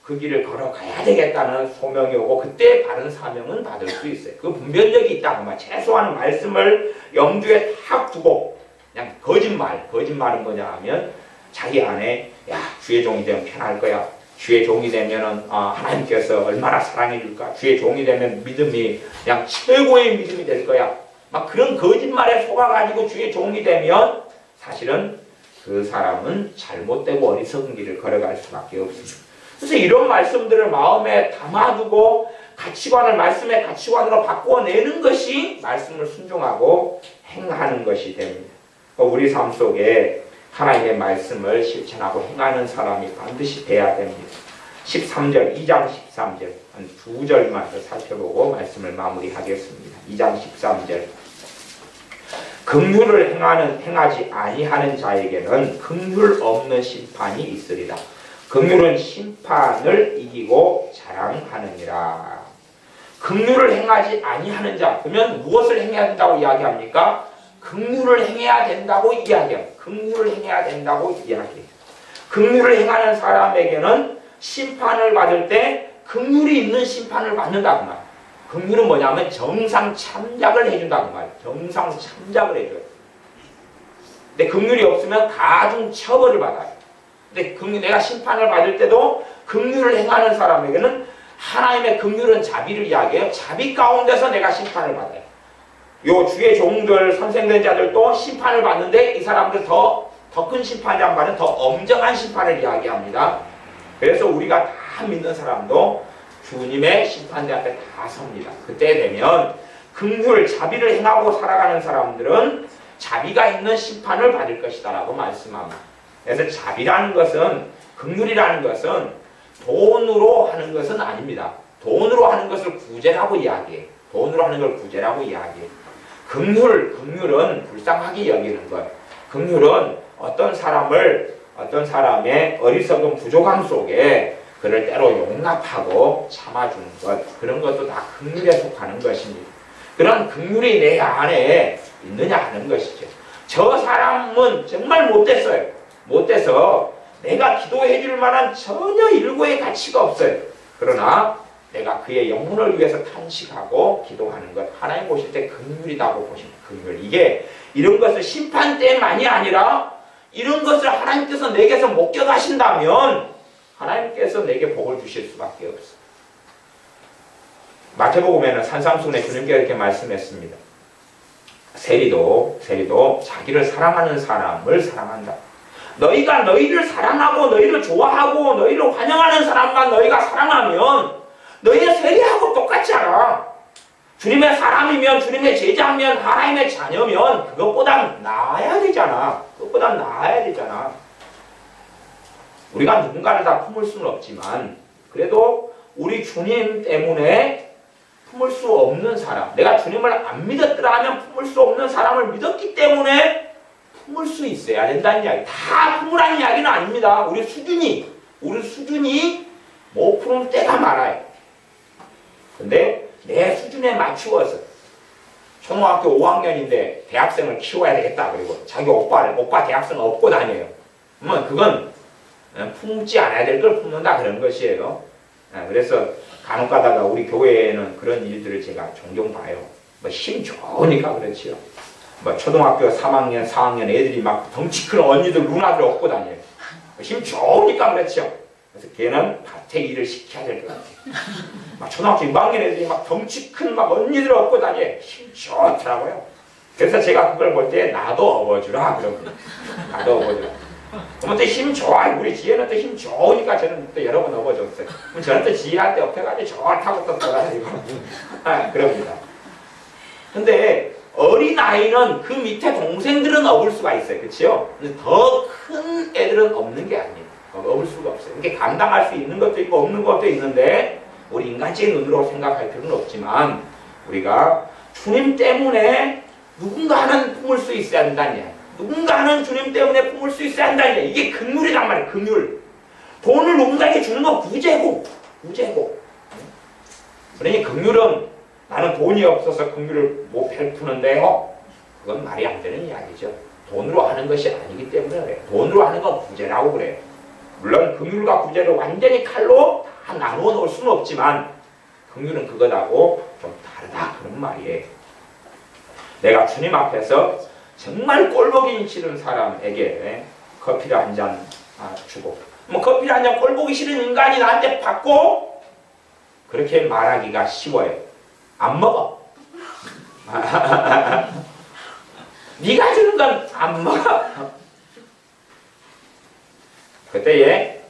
그 길을 걸어가야 되겠다는 소명이 오고 그때 바른 사명은 받을 수 있어요. 그 분별력이 있다. 최소한 말씀을 염두에 탁 두고 그냥 거짓말은 뭐냐 하면 자기 안에 야 주의 종이 되면 편할 거야. 주의 종이 되면은 하나님께서 얼마나 사랑해 줄까. 주의 종이 되면 믿음이 그냥 최고의 믿음이 될 거야. 막 그런 거짓말에 속아가지고 주의 종이 되면 사실은 그 사람은 잘못되고 어리석은 길을 걸어갈 수밖에 없습니다. 그래서 이런 말씀들을 마음에 담아두고 가치관을 말씀의 가치관으로 바꿔내는 것이 말씀을 순종하고 행하는 것이 됩니다. 우리 삶 속에 하나님의 말씀을 실천하고 행하는 사람이 반드시 돼야 됩니다. 13절, 2장 13절 한 두 절만 더 살펴보고 말씀을 마무리하겠습니다. 2장 13절 긍휼을 행하지 아니하는 자에게는 긍휼 없는 심판이 있으리라. 긍휼은 심판을 이기고 자랑하느니라. 긍휼을 행하지 아니하는 자, 그러면 무엇을 행해야 된다고 이야기합니까? 긍휼을 행해야 된다고 이야기합니다. 긍휼을 행해야 된다고 이야기해요. 긍휼을 행하는 사람에게는 심판을 받을 때 긍휼이 있는 심판을 받는다고 말이에요. 긍휼은 뭐냐면 정상 참작을 해준다고 말이에요. 정상 참작을 해줘요. 근데 긍휼이 없으면 가중 처벌을 받아요. 근데 내가 심판을 받을 때도 긍휼을 행하는 사람에게는 하나님의 긍휼은 자비를 이야기해요. 자비 가운데서 내가 심판을 받아요. 요 주의 종들, 선생된 자들도 심판을 받는데 이 사람들 더 큰 심판이 안 받는 더 엄정한 심판을 이야기합니다. 그래서 우리가 다 믿는 사람도 주님의 심판대 앞에 다 섭니다. 그때 되면 긍휼, 자비를 행하고 살아가는 사람들은 자비가 있는 심판을 받을 것이다 라고 말씀합니다. 그래서 자비라는 것은, 긍휼이라는 것은 돈으로 하는 것은 아닙니다. 돈으로 하는 것을 구제라고 이야기해요. 돈으로 하는 걸 구제라고 이야기해요. 긍휼은 불쌍하게 여기는 것. 긍휼은 어떤 사람의 어리석은 부족함 속에 그를 때로 용납하고 참아주는 것. 그런 것도 다 긍휼에 속하는 것입니다. 그런 긍휼이 내 안에 있느냐 하는 것이죠. 저 사람은 정말 못됐어요. 못돼서 내가 기도해 줄 만한 전혀 일고의 가치가 없어요. 그러나 내가 그의 영혼을 위해서 탄식하고 기도하는 것, 하나님 보실 때 긍휼이라고 보십니다. 긍휼. 이게 이런 것을 심판 때만이 아니라 이런 것을 하나님께서 내게서 목격하신다면 하나님께서 내게 복을 주실 수밖에 없어요. 마태복음에는 산상수훈에 주님께서 이렇게 말씀했습니다. 세리도 자기를 사랑하는 사람을 사랑한다. 너희가 너희를 사랑하고 너희를 좋아하고 너희를 환영하는 사람만 너희가 사랑하면 너희의 세리하고 똑같지 않아. 주님의 사람이면 주님의 제자면 하나님의 자녀면 그것보단 나아야 되잖아. 그것보다 나아야 되잖아. 우리가 누군가를 다 품을 수는 없지만 그래도 우리 주님 때문에 품을 수 없는 사람, 내가 주님을 안 믿었더라 하면 품을 수 없는 사람을 믿었기 때문에 품을 수 있어야 된다는 이야기. 다 품으라는 이야기는 아닙니다. 우리 수준이 못 품을 때가 많아요. 근데 내 수준에 맞추어서 초등학교 5학년인데 대학생을 키워야 되겠다. 그리고 자기 오빠 대학생을 업고 다녀요. 그건 품지 않아야 될 걸 품는다 그런 것이에요. 그래서 간혹 가다가 우리 교회에는 그런 일들을 제가 종종 봐요. 힘 좋으니까 그렇지요. 초등학교 3학년, 4학년 애들이 막 덩치 큰 언니들, 누나들 업고 다녀요. 힘 좋으니까 그렇지요. 그래서 걔는 밭에 일을 시켜야 될 것 같아요. 초등학교 6학년 애들이 막 덩치 큰 막 언니들 업고 다녀요. 힘 좋더라고요. 그래서 제가 그걸 볼 때 나도 업어주라 그러거든요. 나도 업어주라. 그러면 또 힘 좋아. 우리 지혜는 또 힘 좋으니까 저는 또 여러 번 업어줬어요. 그럼 저는 또 지혜한테 옆에 가지고 좋다고 또 떠나다니고 그럽니다. 근데 어린아이는 그 밑에 동생들은 업을 수가 있어요. 그치요? 더 큰 애들은 업는 게 아니에요. 업을 수가 없어요. 이게 감당할 수 있는 것도 있고 없는 것도 있는데 우리 인간적인 눈으로 생각할 필요는 없지만 우리가 주님 때문에 누군가는 품을 수 있어야 한다는 이야기. 누군가는 주님 때문에 품을 수 있어야 한다는 이야기. 이게 긍휼이란 말이에요. 긍휼. 돈을 누군가에게 주는 건 구제고. 그러니 긍휼은 나는 돈이 없어서 긍휼을 못 베푸는데요. 그건 말이 안 되는 이야기죠. 돈으로 하는 것이 아니기 때문에 그래요. 돈으로 하는 건 구제라고 그래요. 물론 긍휼과 구제를 완전히 칼로 다 나누어 놓을 수는 없지만 긍휼은 그거하고 좀 다르다 그런 말이에요. 내가 주님 앞에서 정말 꼴보기 싫은 사람에게 커피를 한 잔 주고 커피를 한 잔 꼴보기 싫은 인간이 나한테 받고 그렇게 말하기가 쉬워요. 안 먹어. 네가 주는 건 안 먹어. 그때에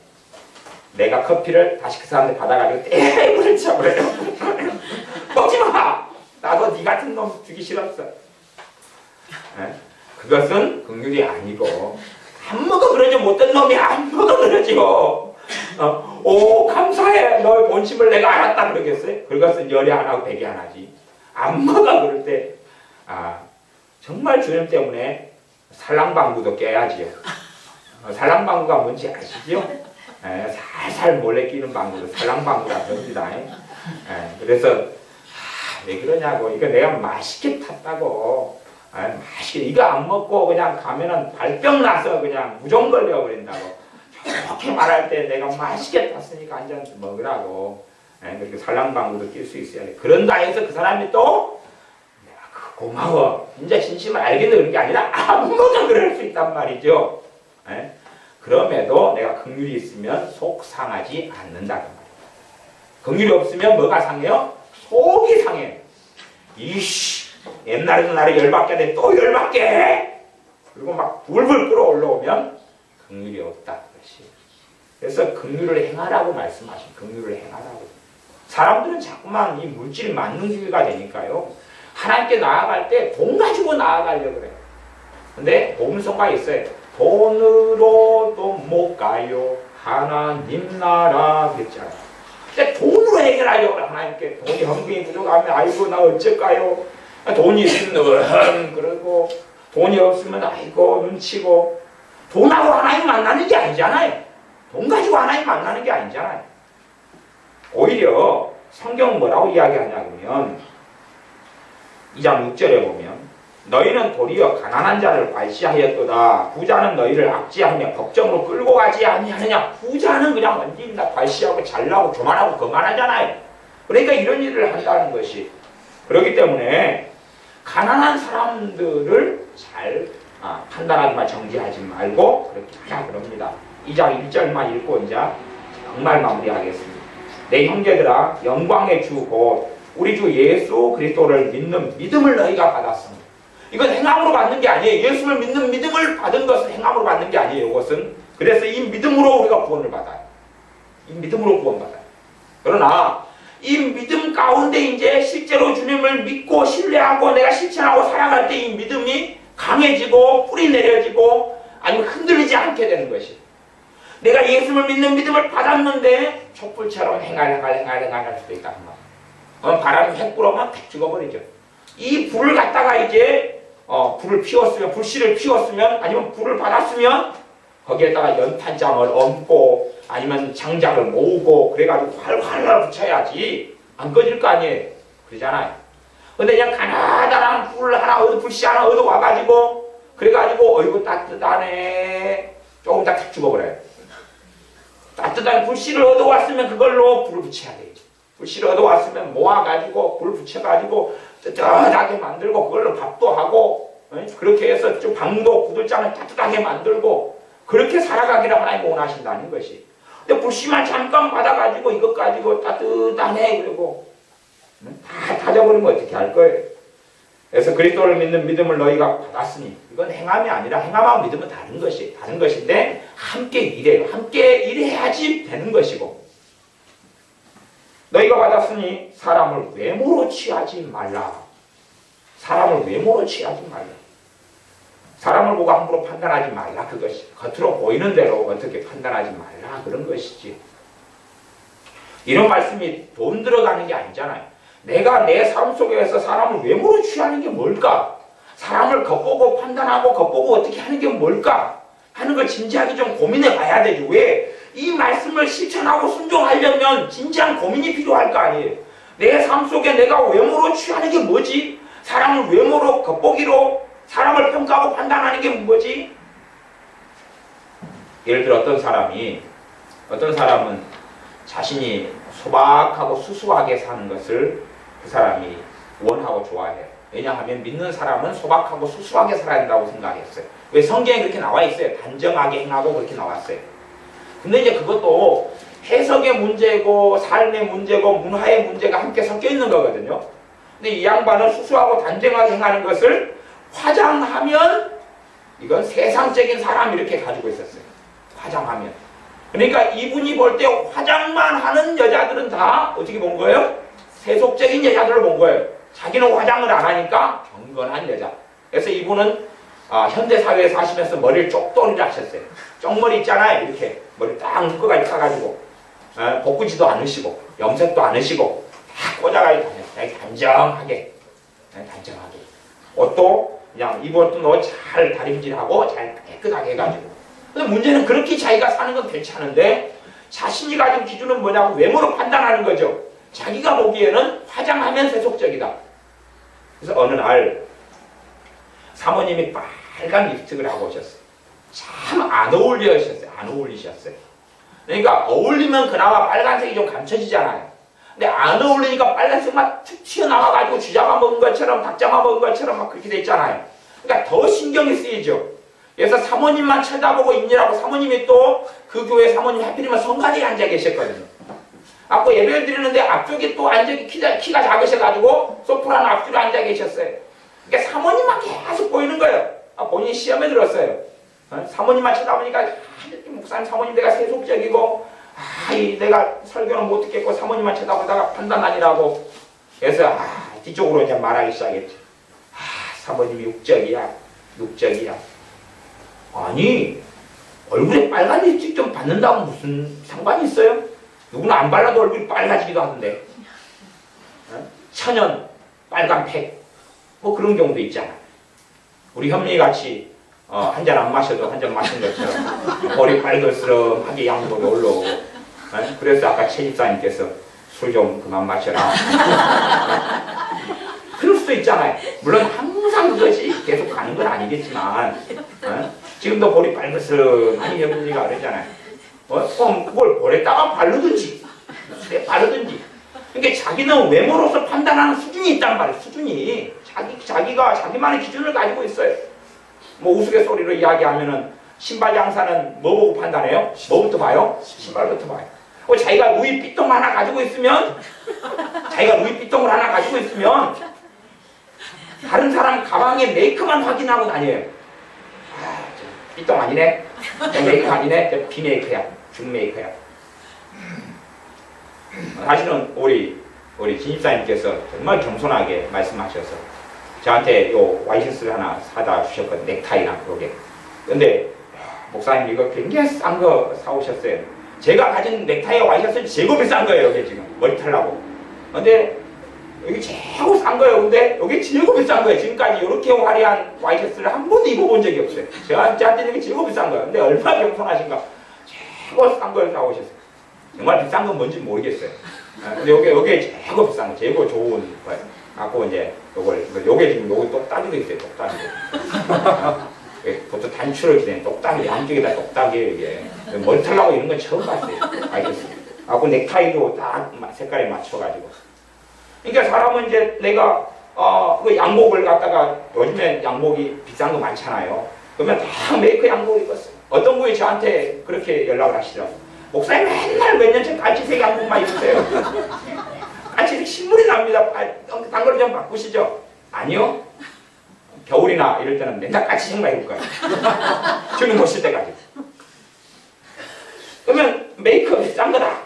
내가 커피를 다시 그 사람한테 받아가지고 떼부를 쳐버려요. 먹지마. 나도 네 같은 놈 주기 싫었어. 그것은 긍휼이 아니고 안 먹어 그러지 못된 놈이 안 먹어 그러지요. 오 감사해 너의 본심을 내가 알았다 그러겠어요? 그것은 열이 안 하고 백이 안 하지. 안 먹어 그럴 때 정말 주님 때문에 살랑방구도 깨야지요. 살랑방구가 뭔지 아시죠? 살살 몰래 끼는 방구도 살랑방구라 그럽니다. 그래서 왜 그러냐고. 이거 내가 맛있게 탔다고. 맛있게 이거 안 먹고 그냥 가면은 발병 나서 그냥 무좀 걸려 버린다고. 좋게 말할 때 내가 맛있게 탔으니까 한 잔 먹으라고. 그렇게 살랑방구도 낄 수 있어야 돼. 그런다 해서 그 사람이 또 내가 고마워. 진짜 진심을 알겠네 그런 게 아니라 안 먹어 그럴 수 있단 말이죠. 그럼에도 내가 긍휼이 있으면 속 상하지 않는다 그 말이에요. 긍휼이 없으면 뭐가 상해요? 속이 상해요. 이씨 옛날에도 나를 열받게 하더니 또 열받게 해. 그리고 막 불불 끓어올라오면 긍휼이 없다. 그래서 긍휼을 행하라고 말씀하신 긍휼을 행하라고. 사람들은 자꾸만 이 물질 만능주의가 되니까요. 하나님께 나아갈 때 돈 가지고 나아가려고 그래요. 근데 복음서가 있어요. 돈으로도 못 가요. 하나님 나라 그랬잖아요. 근데 돈으로 해결하려고 그래. 하나님께 돈이 헌금이 부족하면 아이고 나 어쩔까요? 돈이 있으면 그러고 돈이 없으면 아이고 눈치고. 돈하고 하나님 만나는 게 아니잖아요. 돈 가지고 하나님 만나는 게 아니잖아요. 오히려 성경은 뭐라고 이야기하냐면 2장 6절에 보면 너희는 도리어 가난한 자를 괄시하였도다. 부자는 너희를 압제하며 법정으로 끌고 가지 아니하느냐. 부자는 그냥 완전히 다 괄시하고 잘나고 교만하고 거만하잖아요. 그러니까 이런 일을 한다는 것이. 그렇기 때문에 가난한 사람들을 잘 판단하기만 정지하지 말고 그렇게 하라 그럽니다. 2장 1절만 읽고 이제 정말 마무리하겠습니다. 내 형제들아 영광의 주 곧 우리 주 예수 그리스도를 믿는 믿음을 너희가 받았습니다. 이건 행함으로 받는 게 아니에요. 예수를 믿는 믿음을 받은 것은 행함으로 받는 게 아니에요. 이것은. 그래서 이 믿음으로 우리가 구원을 받아요. 이 믿음으로 구원받아요. 그러나 이 믿음 가운데 이제 실제로 주님을 믿고 신뢰하고 내가 실천하고 살아갈 때 이 믿음이 강해지고 뿌리 내려지고 아니면 흔들리지 않게 되는 것이. 내가 예수를 믿는 믿음을 받았는데 촛불처럼 행할 수도 있다. 바람이 획 불어만 탁 죽어버리죠. 이 불을 갖다가 이제 불을 피웠으면, 불씨를 피웠으면, 아니면 불을 받았으면 거기에다가 연탄장을 얹고 아니면 장작을 모으고 그래가지고 활활 붙여야지 안 꺼질 거 아니에요. 그러잖아요. 근데 그냥 가나다란 불 하나 불씨 하나 얻어 와가지고 그래가지고 어이구 따뜻하네 조금 다 탁 죽어버려요. 따뜻한 불씨를 얻어 왔으면 그걸로 불을 붙여야 돼요. 불씨를 얻어 왔으면 모아가지고 불 붙여가지고 뜨뜻하게 만들고 그걸로 밥도 하고 그렇게 해서 좀 방도 구들장을 따뜻하게 만들고 그렇게 살아가기를 하나님 원하신다는 것이. 근데 불씨만 잠깐 받아가지고 이것 가지고 따뜻하네 그리고 다 타져버리면 어떻게 할 거예요? 그래서 그리스도를 믿는 믿음을 너희가 받았으니 이건 행함이 아니라 행함하고 믿음은 다른 것인데 함께 일해요. 함께 일해야지 되는 것이고 너희가 받았으니 사람을 외모로 취하지 말라. 사람을 외모로 취하지 말라. 사람을 보고 함부로 판단하지 말라. 그것이 겉으로 보이는 대로 어떻게 판단하지 말라 그런 것이지. 이런 말씀이 돈 들어가는 게 아니잖아요. 내가 내 삶 속에서 사람을 외모로 취하는 게 뭘까? 사람을 겉보고 판단하고 겉보고 어떻게 하는 게 뭘까? 하는 걸 진지하게 좀 고민해 봐야 되죠. 왜? 이 말씀을 실천하고 순종하려면 진지한 고민이 필요할 거 아니에요. 내 삶 속에 내가 외모로 취하는 게 뭐지? 사람을 외모로 겉보기로 사람을 평가하고 판단하는 게 뭐지? 예를 들어 어떤 사람은 자신이 소박하고 수수하게 사는 것을 그 사람이 원하고 좋아해요. 왜냐하면 믿는 사람은 소박하고 수수하게 살아야 된다고 생각했어요. 왜 성경에 그렇게 나와 있어요. 단정하게 행하고 그렇게 나왔어요. 근데 이제 그것도 해석의 문제고 삶의 문제고 문화의 문제가 함께 섞여 있는 거거든요. 근데 이 양반은 수수하고 단정하게 행하는 것을 화장하면 이건 세상적인 사람 이렇게 가지고 있었어요. 화장하면. 그러니까 이분이 볼 때 화장만 하는 여자들은 다 어떻게 본 거예요? 세속적인 여자들을 본 거예요. 자기는 화장을 안 하니까 경건한 여자. 그래서 이분은 현대사회에 사시면서 머리를 쪽돌이를 하셨어요. 쪽머리 있잖아요. 이렇게 머리 딱 묶어가지고 까가지고 볶지도 않으시고 염색도 안 하시고 다 꽂아가지고 다녔어요. 단정하게. 옷도 그냥 입었던 옷 잘 다림질하고 잘 깨끗하게 해가지고. 근데 문제는 그렇게 자기가 사는 건 괜찮은데 자신이 가진 기준은 뭐냐고 외모로 판단하는 거죠. 자기가 보기에는 화장하면 세속적이다. 그래서 어느 날 사모님이 빨간 립스틱을 하고 오셨어요. 참 안 어울리셨어요. 그러니까 어울리면 그나마 빨간색이 좀 감춰지잖아요. 근데 안 어울리니까 빨간색만 툭 튀어나와가지고 쥐잡아 먹은 것처럼 닭잡아 먹은 것처럼 막 그렇게 됐잖아요. 그러니까 더 신경이 쓰이죠. 그래서 사모님만 쳐다보고 있느라고 사모님이 또 그 교회 사모님 하필이면 성관에 앉아 계셨거든요. 아까 예배를 드리는데 앞쪽에 또 앉아 키가 작으셔가지고 소프라노 앞줄에 앉아 계셨어요. 그러니까 사모님만 계속 보이는 거예요. 본인이 시험에 들었어요. 사모님만 쳐다보니까 목사님 사모님 내가 세속적이고 내가 설교는 못 듣겠고 사모님만 쳐다보다가 판단 아니라고. 그래서 뒤쪽으로 이제 말하기 시작했죠. 사모님이 육적이야. 아니 얼굴에 빨간 립스틱 좀 받는다고 무슨 상관이 있어요? 누구는 안 발라도 얼굴이 빨라지기도 하던데. 천연 빨간팩 뭐 그런 경우도 있잖아. 우리 현미같이 한 잔 안 마셔도 한 잔 마신 것처럼 머리 빨글스름하게 양복이 올라오고. 그래서 아까 최 집사님께서 술 좀 그만 마셔라. 그럴 수도 있잖아요. 물론 항상 그것이 계속 가는 건 아니겠지만 지금도 볼이 빨글스름하니 현미가 그랬잖아요. 그걸 볼에다가 바르든지 바르든지. 그러니까 자기는 외모로서 판단하는 수준이 있단 말이에요. 수준이 자기가 자기만의 기준을 가지고 있어요. 뭐 우스갯소리로 이야기하면은 신발 장사는 뭐 보고 판단해요? 뭐부터 봐요? 신발부터 봐요. 자기가 루이비통 하나 가지고 있으면 다른 사람 가방에 메이크만 확인하고 다녀요. 아, 삐똥 아니네? 메이크 아니네? 비메이크야. 중메이크야. 사실은 우리 진입사님께서 정말 겸손하게 말씀하셔서 저한테 요 와이셔츠를 하나 사다 주셨거든요. 넥타이랑 요게. 근데 목사님 이거 굉장히 싼 거 사오셨어요. 제가 가진 넥타이와 와이셔츠는 제법 비싼 거예요. 이게 지금 머리 털라고. 근데 여기 최고 싼 거예요. 근데 여기 제법 비싼 거예요. 지금까지 이렇게 화려한 와이셔츠를 한 번도 입어본 적이 없어요. 저한테 이게 제법 비싼 거예요. 근데 얼마나 겸손하신가. 최고 싼 걸 사오셨어요. 정말 비싼 건 뭔지 모르겠어요. 근데 요게 최고 비싼 거, 최고 좋은 거예요. 갖고 이제 요게 지금 요거 똑딱이도 있어요. 똑딱이도. 보통 단추를 기대는 똑딱이, 양쪽에다 똑딱이에요, 이게. 머리 털라고 이런 건 처음 봤어요. 알겠습니다. 갖고 넥타이도 딱 색깔에 맞춰가지고. 그러니까 사람은 이제 내가, 그 양복을 갖다가, 요즘에 양복이 비싼 거 많잖아요. 그러면 다 메이크 양복 입었어요. 어떤 분이 저한테 그렇게 연락을 하시더라고요. 목사님 맨날 몇 년째 갈치색 양복만 입으세요. 갈치색 신물이 납니다. 단 걸 좀 바꾸시죠. 아니요. 겨울이나 이럴 때는 맨날 갈치색만 입을 거예요. 주는 오실 때까지. 그러면 메이크업 비싼 거다.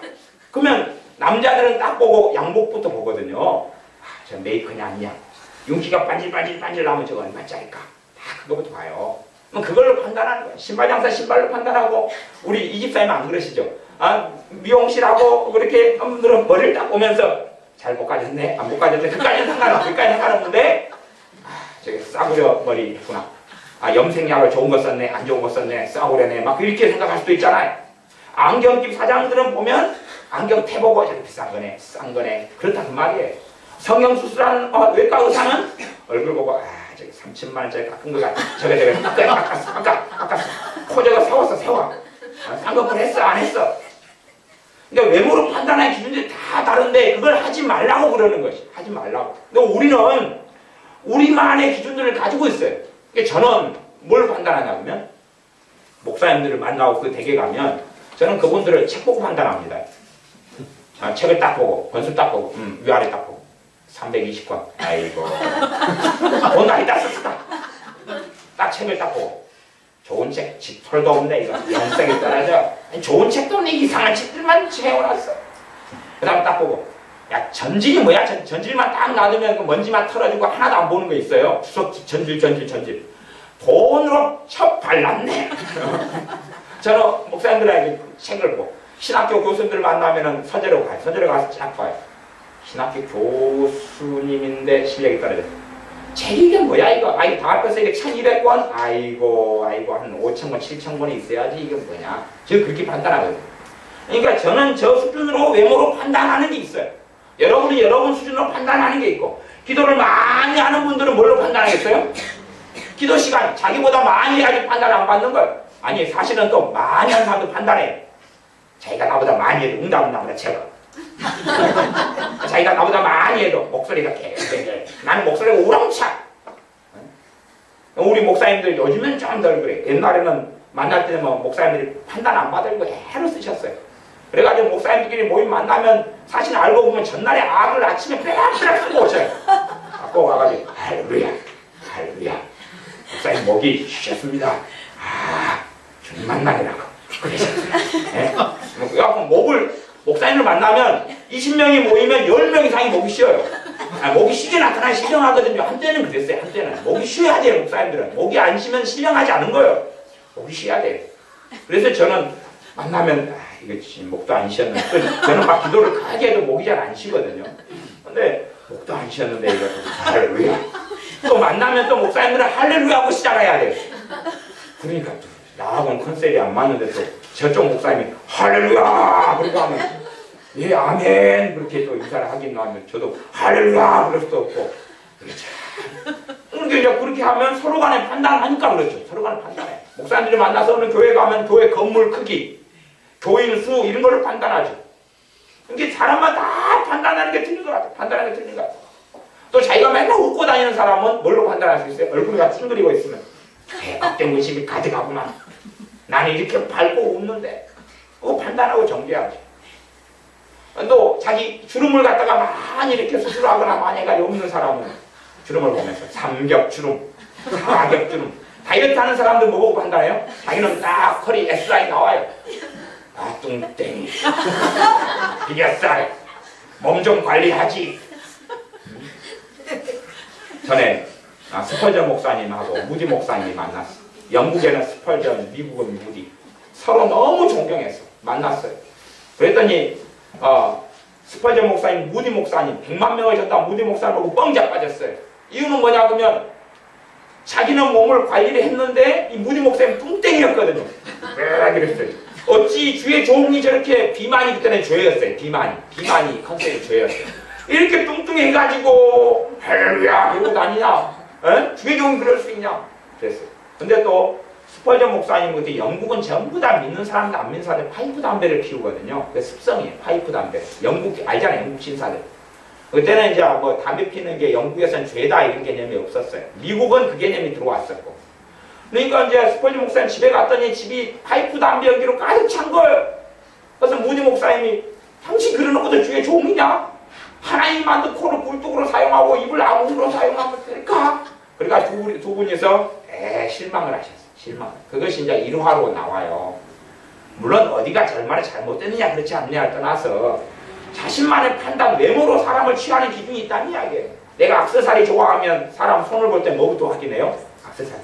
그러면 남자들은 딱 보고 양복부터 보거든요. 저 메이크냐 아니냐. 윤기가 반질반질 나면 저거 얼마짜리일까. 다 그거부터 봐요. 그럼 그걸로 판단하는 거예요. 신발 장사 신발로 판단하고. 우리 이 집사님은 안 그러시죠. 미용실하고 그렇게 분들은 머리를 딱 보면서 잘 못 가졌네, 안 못 가졌네. 그까지는 상관없는데 저기 싸구려 머리 했구나. 염색약을 좋은 거 썼네, 안 좋은 거 썼네, 싸구려네. 막 이렇게 생각할 수도 있잖아요. 안경집 사장들은 보면 안경 태보고 저기 비싼 거네, 싼 거네. 그렇다 그 말이에요. 성형수술한 외과 의사는 얼굴 보고 저기 3천만 원짜리 깎은 거 같아. 저게 깎았어. 코 저거 세워. 싼 거 했어, 안 했어. 그러니까 외모로 판단하는 기준들이 다 다른데 그걸 하지 말라고 그러는 것이. 하지 말라고. 근데 우리는 우리만의 기준들을 가지고 있어요. 그러니까 저는 뭘 판단하냐면 목사님들을 만나고 그 댁에 가면 저는 그분들을 책 보고 판단합니다. 책을 딱 보고 권수 딱 보고 위아래 딱 보고 320권 아이고 돈 많이 다 썼다. 딱 책을 딱 보고 좋은 책, 털도 없네 이거 영성이 떨어져. 좋은 책도 없네 이상한 책들만 채워놨어. 그 다음 딱 보고 야 전질이 뭐야? 전질만 딱 놔두면 그 먼지만 털어지고 하나도 안 보는 거 있어요. 수석 전질. 돈으로 첩 발랐네. 저는 목사님들에게 책을 보고 신학교 교수님들 만나면은 서재로 가요. 서재로 가서 쫙 봐요. 신학교 교수님인데 실력이 떨어져. 책이 이게 뭐야 이거? 다 합해서 이게 1200권? 아이고 한 5000권, 7000권이 있어야지 이게 뭐냐? 제가 그렇게 판단하거든요. 그러니까 저는 저 수준으로 외모로 판단하는 게 있어요. 여러분은 여러분 수준으로 판단하는 게 있고 기도를 많이 하는 분들은 뭘로 판단하겠어요? 기도 시간 자기보다 많이 해야지 판단을 안 받는 거예요. 아니 사실은 또 많이 하는 사람도 판단해요. 자기가 나보다 많이 해도 응답은 나보다 적어. 자기가 나보다 많이 해도 목소리가 개개개 나는 목소리가 우렁차. 우리 목사님들 요즘은 좀 덜 그래. 옛날에는 만날 때는 뭐 목사님들이 판단 안 받으려고 애로 쓰셨어요. 그래가지고 목사님들끼리 모임 만나면 사실 알고 보면 전날에 악을 아침에 빼락빼락 쓰고 오셔요. 갖고 와가지고 할렐루야 목사님 목이 쉬셨습니다. 주님 만나느라고 그러셨어요. 그래갖고 목사님을 만나면 20명이 모이면 10명 이상이 목이 쉬어요. 목이 쉬게 나타나야 신령하거든요. 한때는 그랬어요. 한때는 목이 쉬어야 돼요. 목사님들은 목이 안 쉬면 신령하지 않은 거예요. 목이 쉬어야 돼요. 그래서 저는 만나면 이거 목도 안 쉬었는데 저는 막 기도를 가게 해도 목이 잘 안 쉬거든요. 근데 목도 안 쉬었는데 이거 할렐루야. 또 만나면 또 목사님들은 할렐루야 하고 시작해야 돼요. 그러니까 또 나하고는 컨셉이 안 맞는데 또 저쪽 목사님이 할렐루야 그러고 하면 예 아멘 그렇게 또 인사를 하긴 하면 저도 할렐루야 그럴 수도 없고 그러니까 이제 그렇게 하면 서로 간에 판단하니까 그렇죠. 서로 간에 판단해. 목사님들이 만나서 어느 교회 가면 교회 건물 크기 교인 수 이런 거를 판단하죠. 그러니까 사람마다 판단하는 게 틀린 것 같아요. 판단하는 게 틀린 것 같아요. 또 자기가 맨날 웃고 다니는 사람은 뭘로 판단할 수 있어요? 얼굴이 찡그리고 있으면 걱정 의심이 가득하구나. 나는 이렇게 밝고 웃는데 그거 판단하고 정죄하지. 또 자기 주름을 갖다가 많이 이렇게 수술하거나 많이 해가지고 없는 사람은 주름을 보면서 삼겹주름, 사겹주름. 다이어트 하는 사람들 뭐 보고 판단해요? 자기는 딱 허리 S라인 나와요. 아, 뚱땡이. 비겼살. 몸 좀 관리하지. 전에 스펄전 목사님하고 무디 목사님이 만났어. 영국에는 스펄전, 미국은 무디. 서로 너무 존경했어. 만났어요. 그랬더니 스펄전 목사님, 무디 목사님 100만 명을 전다 무디 목사님 보고 뻥 자빠졌어요. 이유는 뭐냐 그러면 자기는 몸을 관리를 했는데 이 무디 목사님 뚱땡이였거든요. 왜 그랬어요? 어찌 주의 종이 저렇게 비만이 그때는 죄였어요. 비만이 컨셉이 죄였어요. 이렇게 뚱뚱해가지고 할렐루야 이러고 다니냐? 에? 주의 종이 그럴 수 있냐? 그랬어요. 근데 또 스펄전 목사님 그때 영국은 전부 다 믿는 사람들 안 믿는 사람들 파이프 담배를 피우거든요. 그 습성이에요. 파이프 담배. 영국 알잖아요. 영국 신사들. 그때는 이제 뭐 담배 피는 게 영국에서는 죄다 이런 개념이 없었어요. 미국은 그 개념이 들어왔었고. 그러니까 이제 스펄전 목사님 집에 갔더니 집이 파이프 담배 연기로 가득 찬 거예요. 그래서 무디 목사님이 당신 그러놓고도 주의 종이냐? 하나님 만든 코를 굴뚝으로 사용하고 입을 아웅으로 사용하면 될까? 그러니까 두 분이서 실망을 하셨어요. 실망. 그것이 이제 일화로 나와요. 물론 어디가 얼마나 잘못됐느냐 그렇지 않느냐를 떠나서 자신만의 판단, 외모로 사람을 취하는 기준이 있다는 이야기예요. 내가 액세서리 좋아하면 사람 손을 볼 때 뭐부터 확인해요? 액세서리.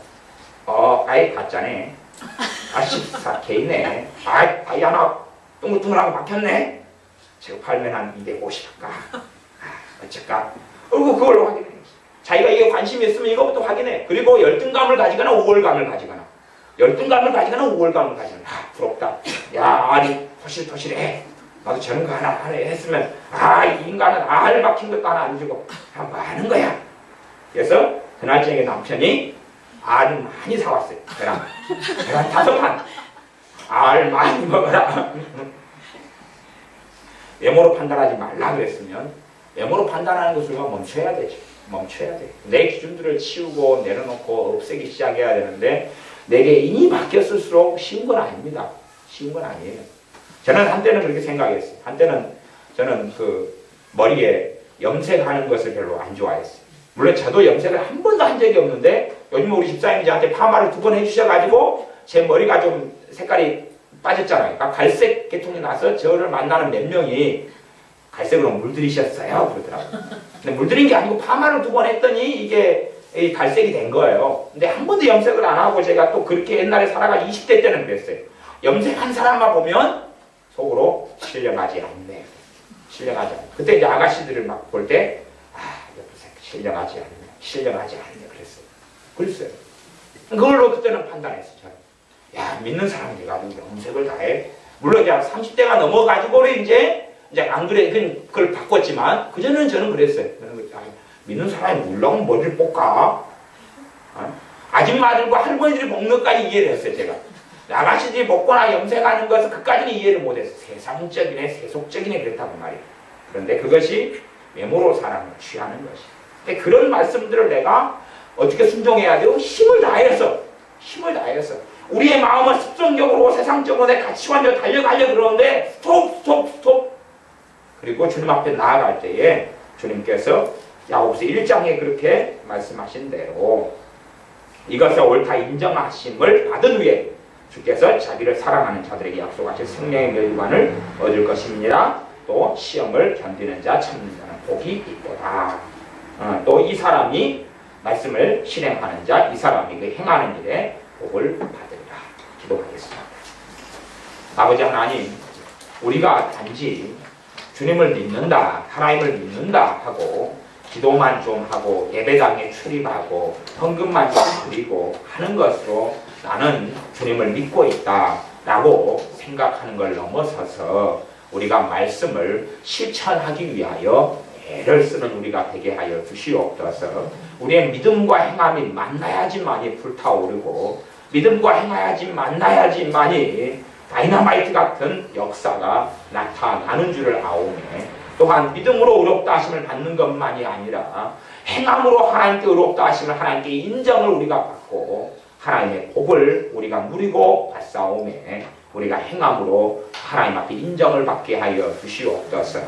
아이 가짜네. 14K네. 아이 하나 둥글둥글한 거 박혔네. 제가 팔면 한 250할까? 어쩔까? 그리고 그걸로 확인해. 자기가 이게 관심이 있으면 이거부터 확인해. 그리고 열등감을 가지거나 우월감을 가지거나. 열등감을 가지거나 우월감을 가지거나. 부럽다. 야, 아니 토실토실해. 나도 저런 거 하나 했으면 이 인간은 알 박힌 것도 하나 안 주고 뭐 하는 거야. 그래서 그날 저녁에 남편이 알을 많이 사왔어요. 계란 5판. 알 많이 먹어라. 외모로 판단하지 말라 그랬으면 외모로 판단하는 것을 멈춰야 되죠. 멈춰야 돼. 내 기준들을 치우고 내려놓고 없애기 시작해야 되는데 내게 인이 바뀌었을수록 쉬운 건 아닙니다. 쉬운 건 아니에요. 저는 한때는 그렇게 생각했어요. 한때는 저는 그 머리에 염색하는 것을 별로 안 좋아했어요. 물론 저도 염색을 한 번도 한 적이 없는데 요즘 우리 집사님이 저한테 파마를 2번 해주셔가지고 제 머리가 좀 색깔이 빠졌잖아요. 그러니까 갈색 계통이 나서 저를 만나는 몇 명이 갈색으로 물들이셨어요 그러더라고요. 근데 물들인 게 아니고 파마를 2번 했더니 이게 갈색이 된 거예요. 근데 한 번도 염색을 안 하고 제가 또 그렇게 옛날에 살아가 20대 때는 그랬어요. 염색한 사람만 보면 속으로 신령하지 않네. 신령하지 않네. 그때 이제 아가씨들을 막 볼 때 신령하지 않네. 신령하지 않네. 그랬어요. 그걸로 그때는 판단했어요. 저는. 야, 믿는 사람이 돼가지고 염색을 다 해. 물론 이제 30대가 넘어가지고는 이제 안 그래, 그걸 바꿨지만, 그전에는 저는 그랬어요. 믿는 사람이 물론 머리를 볶아. 아줌마들과 할머니들이 먹는 것까지 이해를 했어요, 제가. 아가씨들이 먹거나 염색하는 것은 그까지는 이해를 못했어요. 세상적이네, 세속적이네, 그렇다고 말이에요. 그런데 그것이 외모로 사람을 취하는 것이. 근데 그런 말씀들을 내가 어떻게 순종해야 돼요? 힘을 다해서. 우리의 마음은 습성적으로 세상적으로 내 가치관대로 달려가려고 그러는데 스톱. 그리고 주님 앞에 나아갈 때에 주님께서 야고보서 1장에 그렇게 말씀하신 대로 이것을 옳다 인정하심을 받은 후에 주께서 자기를 사랑하는 자들에게 약속하신 생명의 멸관을 얻을 것입니다. 또 시험을 견디는 자 참는 자는 복이 있도다. 또 이 사람이 말씀을 실행하는 자, 이 사람이 그 행하는 일에 복을 받으리라. 기도하겠습니다. 아버지 하나님, 우리가 단지 주님을 믿는다, 하나님을 믿는다 하고 기도만 좀 하고 예배당에 출입하고 헌금만 좀 드리고 하는 것으로 나는 주님을 믿고 있다 라고 생각하는 걸 넘어서서 우리가 말씀을 실천하기 위하여 애를 쓰는 우리가 되게 하여 주시옵소서. 우리의 믿음과 행함이 만나야지만이 불타오르고 믿음과 행해야지 만나야지만이 다이너마이트 같은 역사가 나타나는 줄을 아오매 또한 믿음으로 의롭다 하심을 받는 것만이 아니라 행함으로 하나님께 의롭다 하심을 하나님께 인정을 우리가 받고 하나님의 복을 우리가 누리고 받사오매 우리가 행함으로 하나님 앞에 인정을 받게 하여 주시옵소서.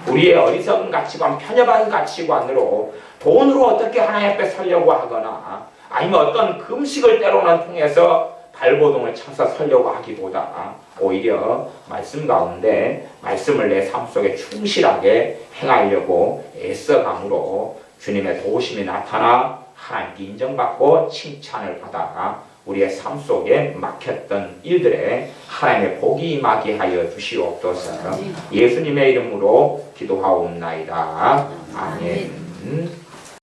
우리의 어리석은 가치관, 편협한 가치관으로 돈으로 어떻게 하나님 앞에 서려고 하거나 아니면 어떤 금식을 때로는 통해서 발버둥을 쳐서 서려고 하기보다 오히려 말씀 가운데 말씀을 내 삶 속에 충실하게 행하려고 애써감으로 주님의 도우심이 나타나 하나님께 인정받고 칭찬을 받아 우리의 삶 속에 막혔던 일들에 하나님의 복이 임하게 하여 주시옵소서. 예수님의 이름으로 기도하옵나이다. 아멘.